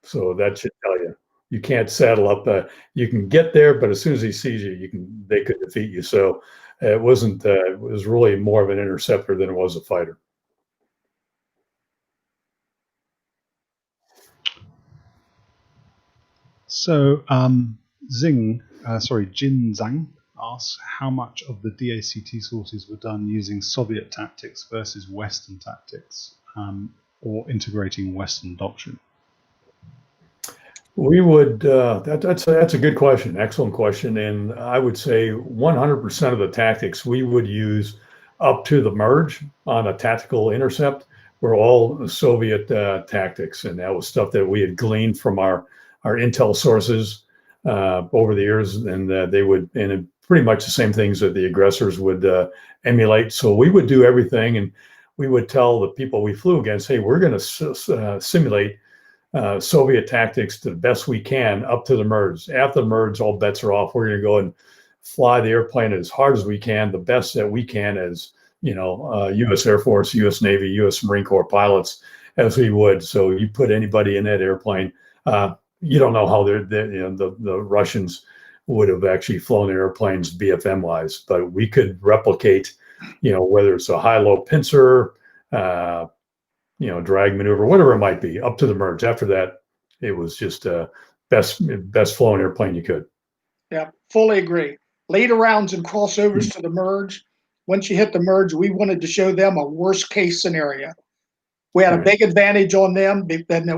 So that should tell you. You can't saddle up. You can get there, but as soon as he sees you, they could defeat you. So it wasn't. It was really more of an interceptor than it was a fighter. So Jin Zhang asks how much of the DACT sources were done using Soviet tactics versus Western tactics, or integrating Western doctrine. We would. That's a good question. Excellent question. And I would say 100% of the tactics we would use up to the merge on a tactical intercept were all Soviet tactics, and that was stuff that we had gleaned from our intel sources over the years, and they would, and pretty much the same things that the aggressors would emulate. So we would do everything, and we would tell the people we flew against, hey, we're going to simulate Soviet tactics to the best we can up to the merge. After the merge, all bets are off. We're going to go and fly the airplane as hard as we can, the best that we can as, U.S. Air Force, U.S. Navy, U.S. Marine Corps pilots as we would. So you put anybody in that airplane, you don't know how the Russians would have actually flown their airplanes BFM wise, but we could replicate, whether it's a high-low pincer, drag maneuver, whatever it might be, up to the merge. After that, it was just best flown airplane you could. Yeah, fully agree. Later rounds and crossovers to the merge. Once you hit the merge, we wanted to show them a worst case scenario. We had a big advantage on them.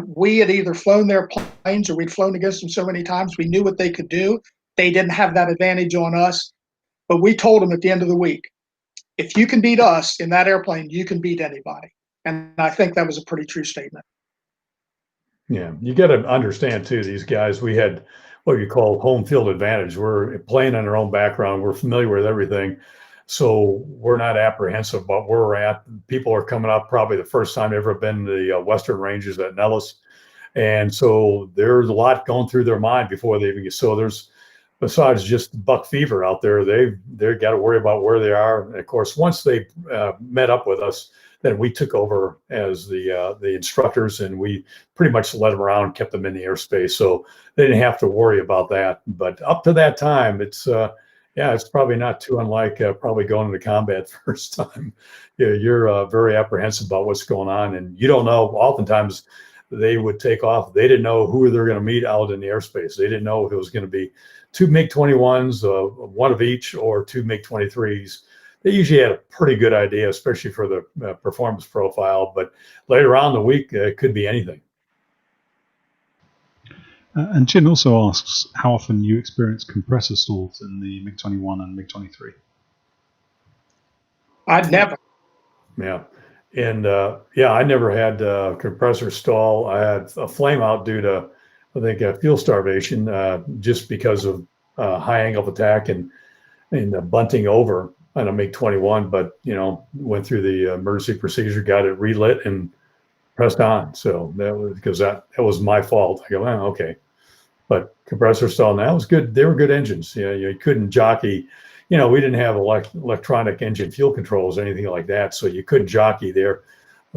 We had either flown their planes or we'd flown against them so many times. We knew what they could do. They didn't have that advantage on us. But we told them at the end of the week, if you can beat us in that airplane, you can beat anybody. And I think that was a pretty true statement. Yeah, you got to understand too, these guys, we had what you call home field advantage. We're playing on our own background. We're familiar with everything. So we're not apprehensive about where we're at. People are coming up probably the first time they've ever been to the Western Ranges at Nellis. And so there's a lot going through their mind before they even get, so there's, besides just buck fever out there, they've got to worry about where they are. And of course, once they met up with us, then we took over as the instructors, and we pretty much led them around, kept them in the airspace. So they didn't have to worry about that. But up to that time, it's probably not too unlike probably going into combat first time. You're very apprehensive about what's going on, and you don't know. Oftentimes, they would take off. They didn't know who they're going to meet out in the airspace. They didn't know if it was going to be 2 MiG-21s, one of each, or 2 MiG-23s. They usually had a pretty good idea, especially for the performance profile. But later on in the week, it could be anything. And Jin also asks how often you experience compressor stalls in the MiG-21 and MiG-23. I'd never. Yeah. And I never had compressor stall. I had a flame out due to, I think, fuel starvation, just because of high angle of attack and bunting over on a MiG-21. But, went through the emergency procedure, got it relit and pressed on. So that was because that was my fault. I go, okay. But compressor stall, that was good. They were good engines. You couldn't jockey. We didn't have electronic engine fuel controls or anything like that, so you couldn't jockey there.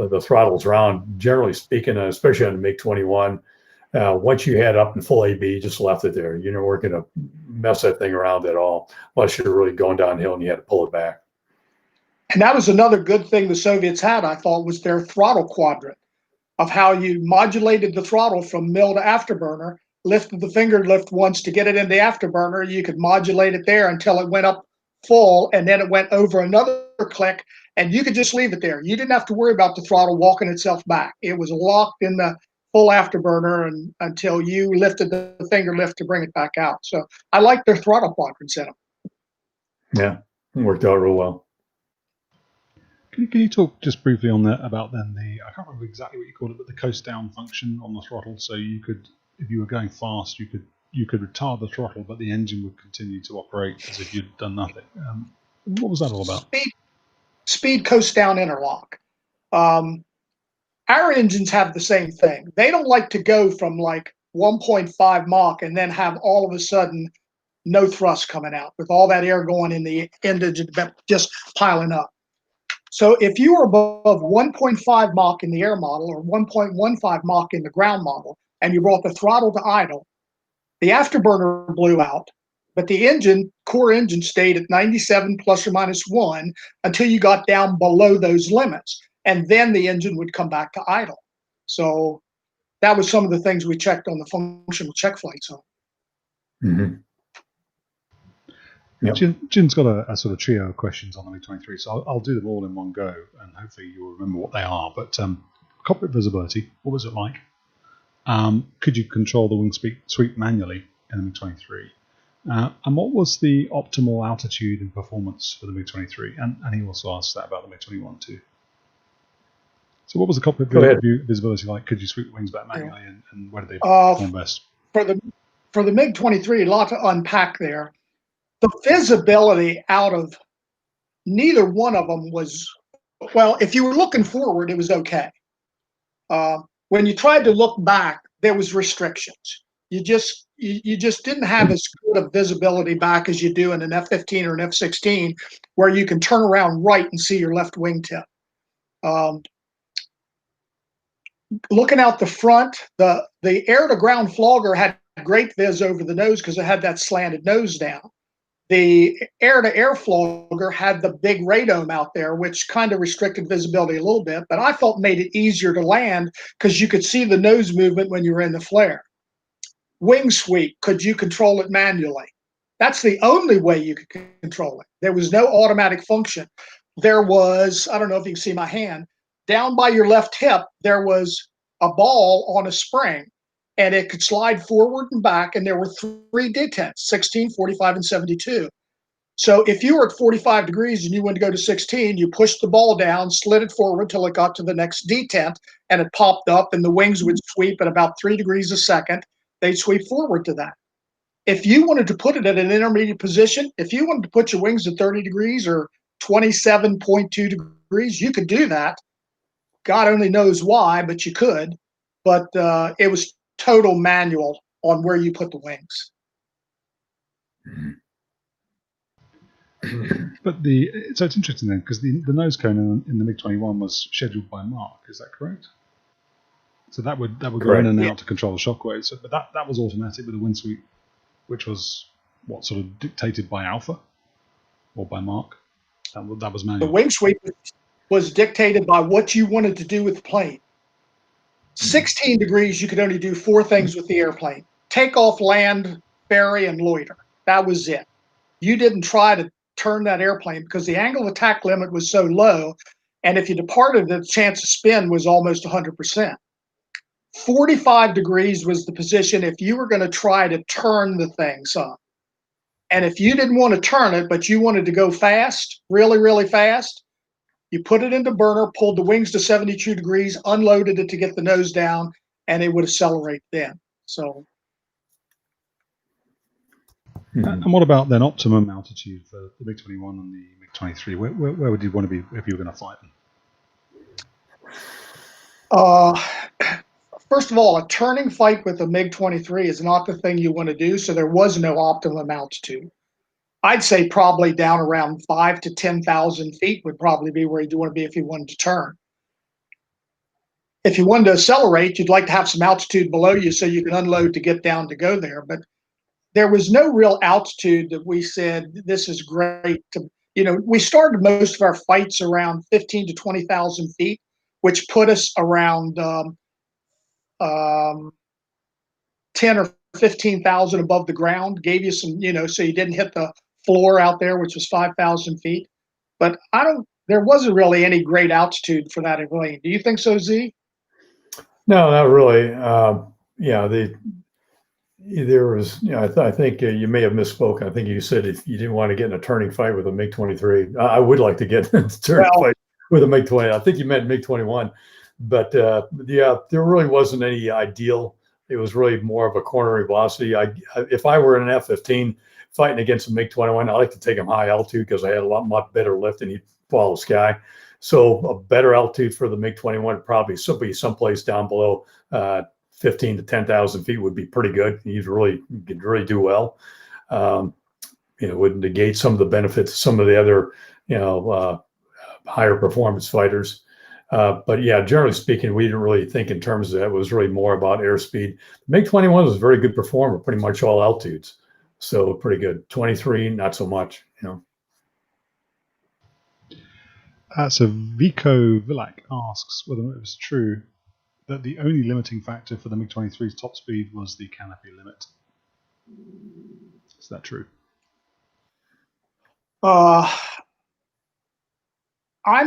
the throttles around. Generally speaking, especially on the MiG-21, once you had up in full AB, you just left it there. You weren't going to mess that thing around at all, unless you're really going downhill and you had to pull it back. And that was another good thing the Soviets had, I thought, was their throttle quadrant of how you modulated the throttle from mill to afterburner, lifted the finger lift once to get it into afterburner. You could modulate it there until it went up full, and then it went over another click, and you could just leave it there. You didn't have to worry about the throttle walking itself back. It was locked in the full afterburner and until you lifted the finger lift to bring it back out. So I like their throttle quadrant setup. Yeah, it worked out real well. Can you talk just briefly on that about then I can't remember exactly what you called it, but the coast down function on the throttle. So you could, if you were going fast, you could retard the throttle, but the engine would continue to operate as if you'd done nothing. What was that all about? Speed coast down interlock. Our engines have the same thing. They don't like to go from like 1.5 Mach and then have all of a sudden no thrust coming out with all that air going in the engine just piling up. So if you were above 1.5 Mach in the air model or 1.15 Mach in the ground model, and you brought the throttle to idle, the afterburner blew out, but the core engine stayed at 97 plus or minus 1 until you got down below those limits. And then the engine would come back to idle. So that was some of the things we checked on the functional check flights on. Mm-hmm. Yep. Jin's got a sort of trio of questions on the MiG-23, so I'll do them all in one go, and hopefully you'll remember what they are. But cockpit visibility, what was it like? Could you control the wing sweep manually in the MiG-23? And what was the optimal altitude and performance for the MiG-23? And he also asked that about the MiG-21 too. So what was the cockpit visibility like? Could you sweep the wings back manually, and where did they perform best? For the MiG-23, a lot to unpack there. The visibility out of neither one of them was, well, if you were looking forward, it was okay. When you tried to look back, there was restrictions. You just didn't have as good of visibility back as you do in an F-15 or an F-16, where you can turn around right and see your left wingtip. Looking out the front, the air-to-ground flogger had great viz over the nose because it had that slanted nose down. The air-to-air flogger had the big radome out there, which kind of restricted visibility a little bit, but I felt made it easier to land because you could see the nose movement when you were in the flare. Wing sweep, could you control it manually? That's the only way you could control it. There was no automatic function. There was, I don't know if you can see my hand, down by your left hip, there was a ball on a spring, and it could slide forward and back, and there were 3 detents, 16, 45, and 72. So if you were at 45 degrees and you wanted to go to 16, you pushed the ball down, slid it forward till it got to the next detent, and it popped up, and the wings would sweep at about 3 degrees a second. They'd sweep forward to that. If you wanted to put it at an intermediate position, if you wanted to put your wings at 30 degrees or 27.2 degrees, you could do that. God only knows why, but you could. But it was total manual on where you put the wings. But so it's interesting then, because the nose cone in the MiG-21 was scheduled by Mach. Is that correct? So that would go in and out to control the shockwaves. So, but that was automatic with the wind sweep, which was what sort of dictated by Alpha or by Mach. That was manual. The wing sweep was dictated by what you wanted to do with the plane. 16 degrees, you could only do 4 things with the airplane: take off, land, ferry, and loiter. That was it. You didn't try to turn that airplane because the angle of attack limit was so low, and if you departed, the chance of spin was almost 100%. 45 degrees was the position if you were going to try to turn the thing some. And if you didn't want to turn it, but you wanted to go fast, really, really fast, you put it into burner, pulled the wings to 72 degrees, unloaded it to get the nose down, and it would accelerate then. So. And what about then optimum altitude for the MiG-21 and the MiG-23? Where would you want to be if you were going to fight them? First of all, a turning fight with a MiG-23 is not the thing you want to do, so there was no optimum altitude. I'd say probably down around 5,000 to 10,000 feet would probably be where you'd want to be if you wanted to turn. if you wanted to accelerate, you'd like to have some altitude below you so you can unload to get down to go there. But there was no real altitude that we said, this is great. We started most of our fights around 15 to 20,000 feet, which put us around 10 or 15,000 above the ground, gave you some, so you didn't hit the floor out there, which was 5,000 feet. But there wasn't really any great altitude for that plane. Do you think so, Z? No, not really. There was, I think you may have misspoke. I think you said if you didn't want to get in a turning fight with a MiG-23. I would like to get in a turning fight with a MiG-20. I think you meant MiG-21. But there really wasn't any ideal. It was really more of a cornering velocity. If I were in an F-15 fighting against a MiG-21, I like to take them high altitude because I had a much better lift and he'd follow the sky. So a better altitude for the MiG-21 would probably be someplace down below 15 to 10,000 feet would be pretty good. You could really do well. It would negate some of the benefits of some of the other, higher performance fighters. But yeah, generally speaking, we didn't really think in terms of that. It was really more about airspeed. MiG-21 was a very good performer, pretty much all altitudes. So pretty good. 23, not so much, So Vico Villac asks whether it was true that the only limiting factor for the MiG-23's top speed was the canopy limit. Is that true? I'm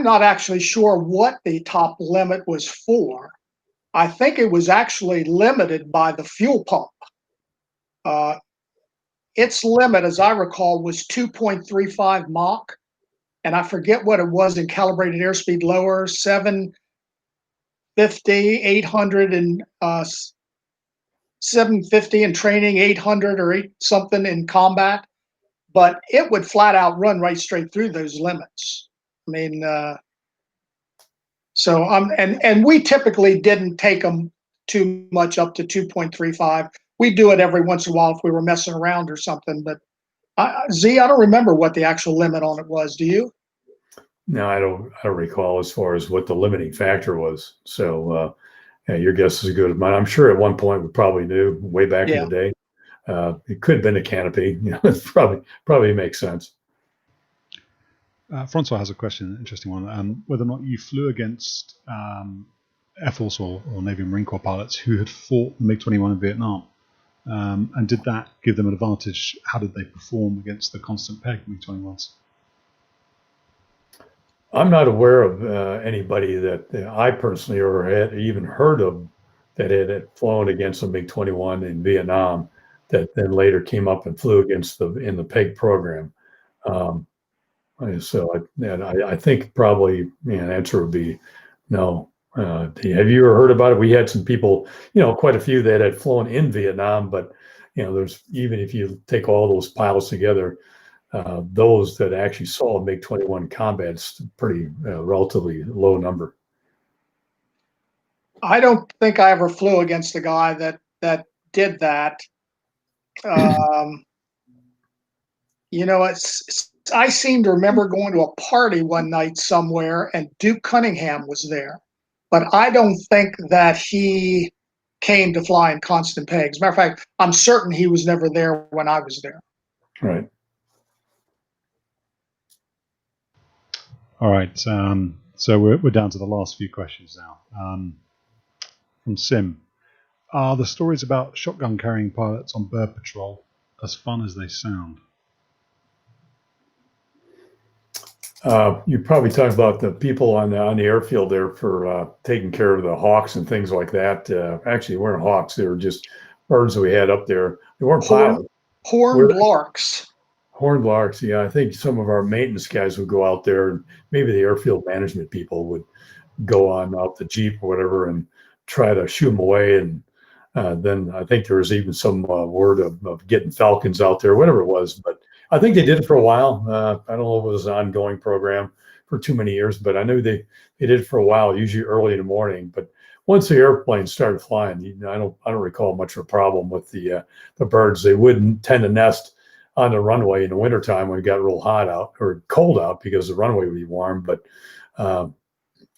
not actually sure what the top limit was for. I think it was actually limited by the fuel pump. Its limit, as I recall, was 2.35 Mach, and I forget what it was in calibrated airspeed lower, 750, 800, and 750 in training, 800 or 8 something in combat. But it would flat out run right straight through those limits. I mean, and we typically didn't take them too much up to 2.35. We do it every once in a while if we were messing around or something. But Z, I don't remember what the actual limit on it was. Do you? No, I don't recall as far as what the limiting factor was. So your guess is as good as mine. I'm sure at one point we probably knew way back in the day. It could have been a canopy. It probably makes sense. Francois has a question, an interesting one. Whether or not you flew against Air Force or Navy and Marine Corps pilots who had fought the MiG-21 in Vietnam, and did that give them an advantage? How did they perform against the constant peg MiG-21s? I'm not aware of anybody that I personally or had even heard of that had flown against a MiG-21 in Vietnam that then later came up and flew against in the PEG program. So I think probably the answer would be no. Have you ever heard about it? We had some people, quite a few that had flown in Vietnam, but there's, even if you take all those pilots together, those that actually saw MiG-21 combat, it's pretty relatively low number. I don't think I ever flew against a guy that did that. I seem to remember going to a party one night somewhere and Duke Cunningham was there, but I don't think that he came to fly in constant pegs. Matter of fact, I'm certain he was never there when I was there. Right. All right. So we're down to the last few questions now. From Sim. Are the stories about shotgun carrying pilots on bird patrol as fun as they sound? You probably talk about the people on the airfield there for taking care of the hawks and things like that. Actually, they weren't hawks; they were just birds that we had up there. They weren't pilots. Horned larks. Horned larks. Yeah, I think some of our maintenance guys would go out there, and maybe the airfield management people would go on out the Jeep or whatever and try to shoo them away. And then I think there was even some word of getting falcons out there, whatever it was, but. I think they did it for a while. I don't know if it was an ongoing program for too many years, but I knew they did it for a while, usually early in the morning. But once the airplanes started flying, I don't recall much of a problem with the birds. They wouldn't tend to nest on the runway in the wintertime when it got real hot out or cold out because the runway would be warm. But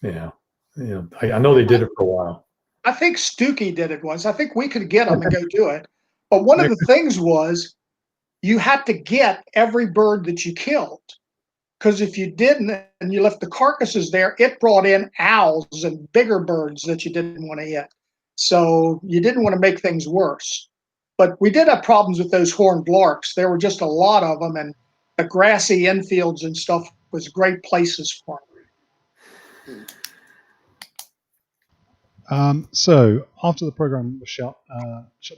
yeah, I know they did it for a while. I think Stookie did it once. I think we could get them and go do it. But one of the things was you had to get every bird that you killed. Because if you didn't and you left the carcasses there, it brought in owls and bigger birds that you didn't want to hit. So you didn't want to make things worse. But we did have problems with those horned larks. There were just a lot of them, and the grassy infields and stuff was great places for them. So after the program was shut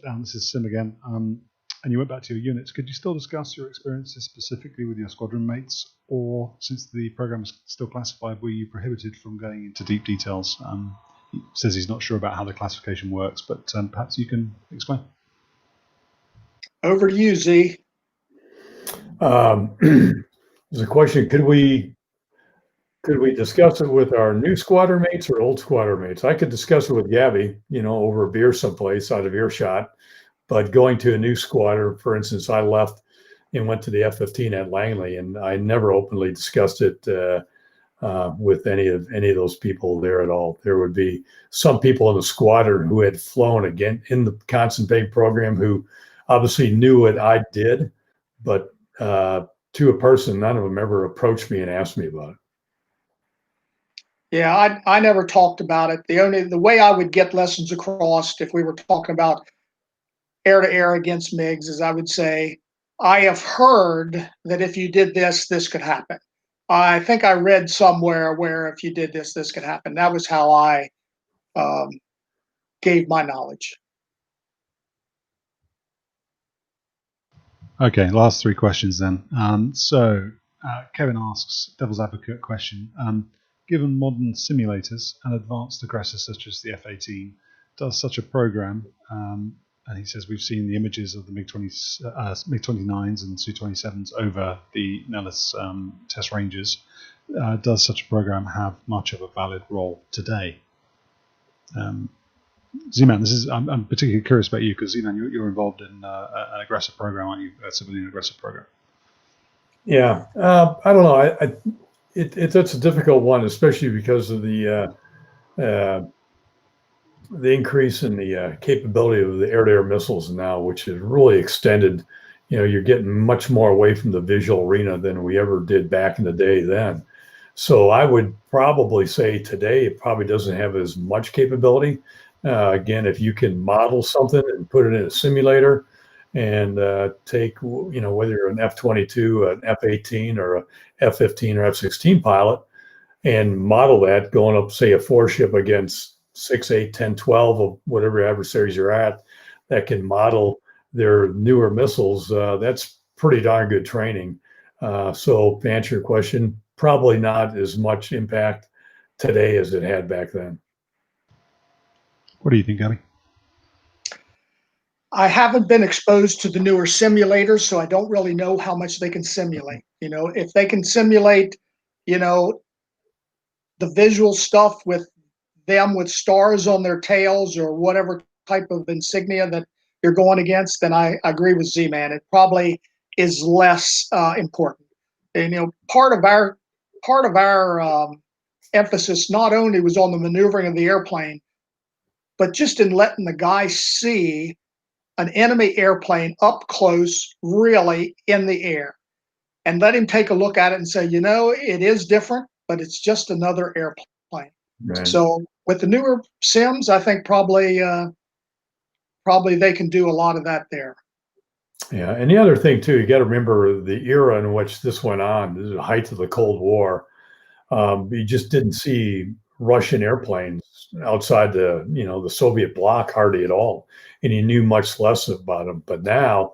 down, this is Sim again, and you went back to your units, could you still discuss your experiences specifically with your squadron mates, or since the program is still classified, were you prohibited from going into deep details? He says he's not sure about how the classification works, but perhaps you can explain. Over to you, Z. There's a question: could we discuss it with our new squadron mates or old squadron mates? I could discuss it with Gabby, over a beer someplace out of earshot. But going to a new squadron, for instance, I left and went to the F-15 at Langley, and I never openly discussed it with any of those people there at all. There would be some people in the squadron who had flown again in the constant pay program who obviously knew what I did, but to a person, none of them ever approached me and asked me about it. Yeah, I never talked about it. The way I would get lessons across if we were talking about air-to-air against MiGs is I would say, I have heard that if you did this, this could happen. I think I read somewhere where if you did this, this could happen. That was how I gave my knowledge. Okay, last three questions then. Kevin asks, devil's advocate question, given modern simulators and advanced aggressors such as the F-18, does such a program, and he says we've seen the images of the MiG-29s and Su-27s over the Nellis test ranges, does such a program have much of a valid role today? Z-Man, I'm particularly curious about you because you're involved in an aggressor program, aren't you? A civilian aggressor program. Yeah, I don't know. It's a difficult one, especially because of the increase in the capability of the air-to-air missiles now, which has really extended. You're getting much more away from the visual arena than we ever did back in the day then. So I would probably say today it probably doesn't have as much capability. Again, if you can model something and put it in a simulator and take, whether you're an F-22, an F-18, or a F-15 or F-16 pilot, and model that going up, say, a 4-ship against 6, 8, 10, 12 of whatever adversaries you're at that can model their newer missiles, that's pretty darn good training. So to answer your question, probably not as much impact today as it had back then. What do you think, Gabby? I haven't been exposed to the newer simulators, so I don't really know how much they can simulate. If they can simulate, the visual stuff with them with stars on their tails or whatever type of insignia that you're going against, then I agree with Z-Man. It probably is less important. And part of our emphasis not only was on the maneuvering of the airplane, but just in letting the guy see an enemy airplane up close, really in the air, and let him take a look at it and say, it is different, but it's just another airplane. Right. So with the newer sims, I think probably they can do a lot of that there. Yeah, and the other thing too, you got to remember the era in which this went on. This is the height of the Cold War. You just didn't see Russian airplanes outside the Soviet bloc hardly at all, and you knew much less about them. But now,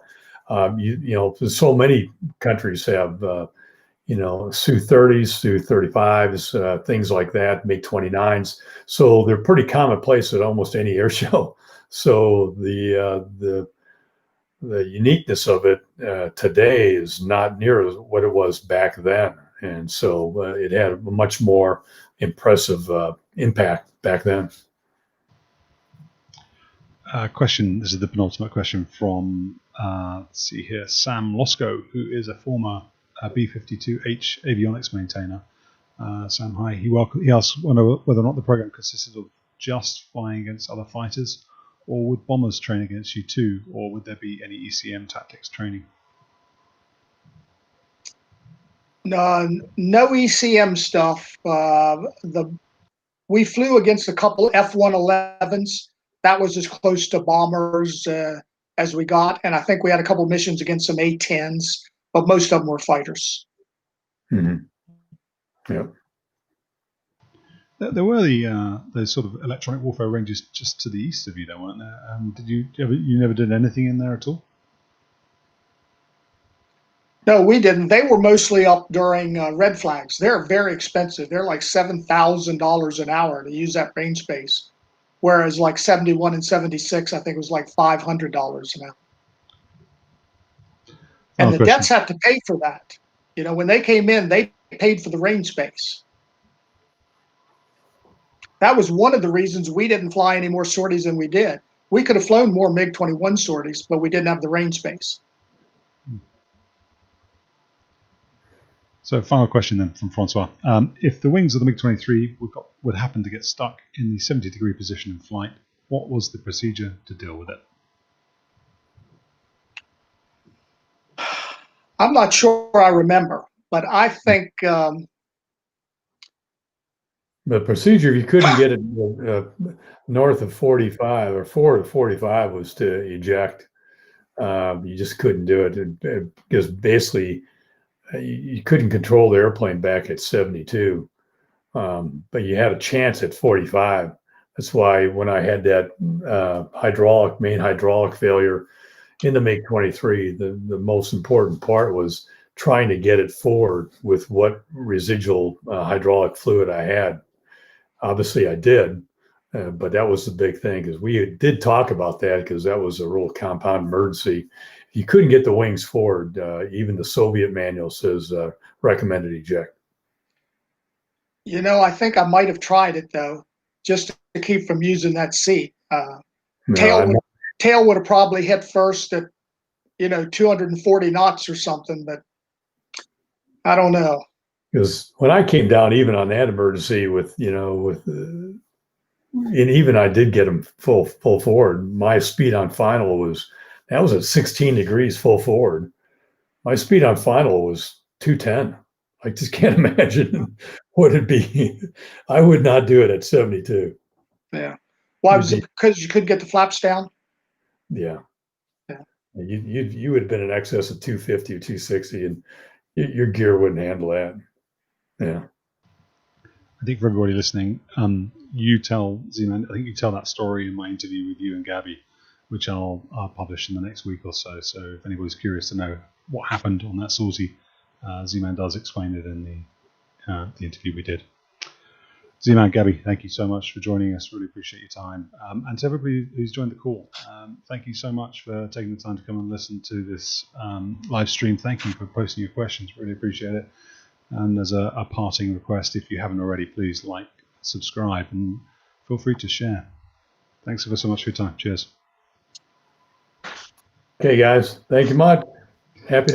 so many countries have Su-30s, Su-35s, things like that, MiG-29s. So they're pretty commonplace at almost any air show. So the uniqueness of it today is not near what it was back then. And so it had a much more impressive impact back then. Question. This is the penultimate question from, let's see here, Sam Losco, who is a former B-52H avionics maintainer. Sam, hi. He asked whether or not the program consisted of just flying against other fighters, or would bombers train against you too, or would there be any ECM tactics training? No ECM stuff. We flew against a couple F-111s. That was as close to bombers as we got, and I think we had a couple missions against some A-10s, but most of them were fighters. Mm-hmm. Yep. There were the sort of electronic warfare ranges just to the east of you, though, weren't there? You never did anything in there at all? No, we didn't. They were mostly up during red flags. They're very expensive. They're like $7,000 an hour to use that range space, whereas like 71 and 76, I think it was like $500 an hour. And the Dets had to pay for that. You know, when they came in, they paid for the range space. That was one of the reasons we didn't fly any more sorties than we did. We could have flown more MiG-21 sorties, but we didn't have the range space. So, final question then from Francois. If the wings of the MiG-23 would happen to get stuck in the 70-degree position in flight, what was the procedure to deal with it? I'm not sure I remember, but I think the procedure, if you couldn't get it north of 45 or forward of 45, was to eject. You just couldn't do it because basically you couldn't control the airplane back at 72, but you had a chance at 45. That's why when I had that main hydraulic failure in the MiG-23, the most important part was trying to get it forward with what residual hydraulic fluid I had. Obviously, I did, but that was the big thing because we did talk about that because that was a real compound emergency. You couldn't get the wings forward. Even the Soviet manual says recommended eject. You know, I think I might have tried it though, just to keep from using that seat. Tail would have probably hit first at 240 knots or something, but I don't know. Because when I came down, even on that emergency, and even I did get them full forward. My speed on final was at 16 degrees full forward. My speed on final was 210. I just can't imagine what it'd be. I would not do it at 72. Yeah. Why was it? Because you couldn't get the flaps down? Yeah. Yeah. You would have been in excess of 250 or 260, and your gear wouldn't handle that. Yeah. I think for everybody listening, you tell Z-Man, I think you tell that story in my interview with you and Gabby, which I'll publish in the next week or so. So if anybody's curious to know what happened on that sortie, Z-Man does explain it in the interview we did. Z-Man, Gabby, thank you so much for joining us. Really appreciate your time. And to everybody who's joined the call, thank you so much for taking the time to come and listen to this live stream. Thank you for posting your questions. Really appreciate it. And as a parting request, if you haven't already, please like, subscribe, and feel free to share. Thanks ever so much for your time. Cheers. Okay, guys. Thank you much. Happy to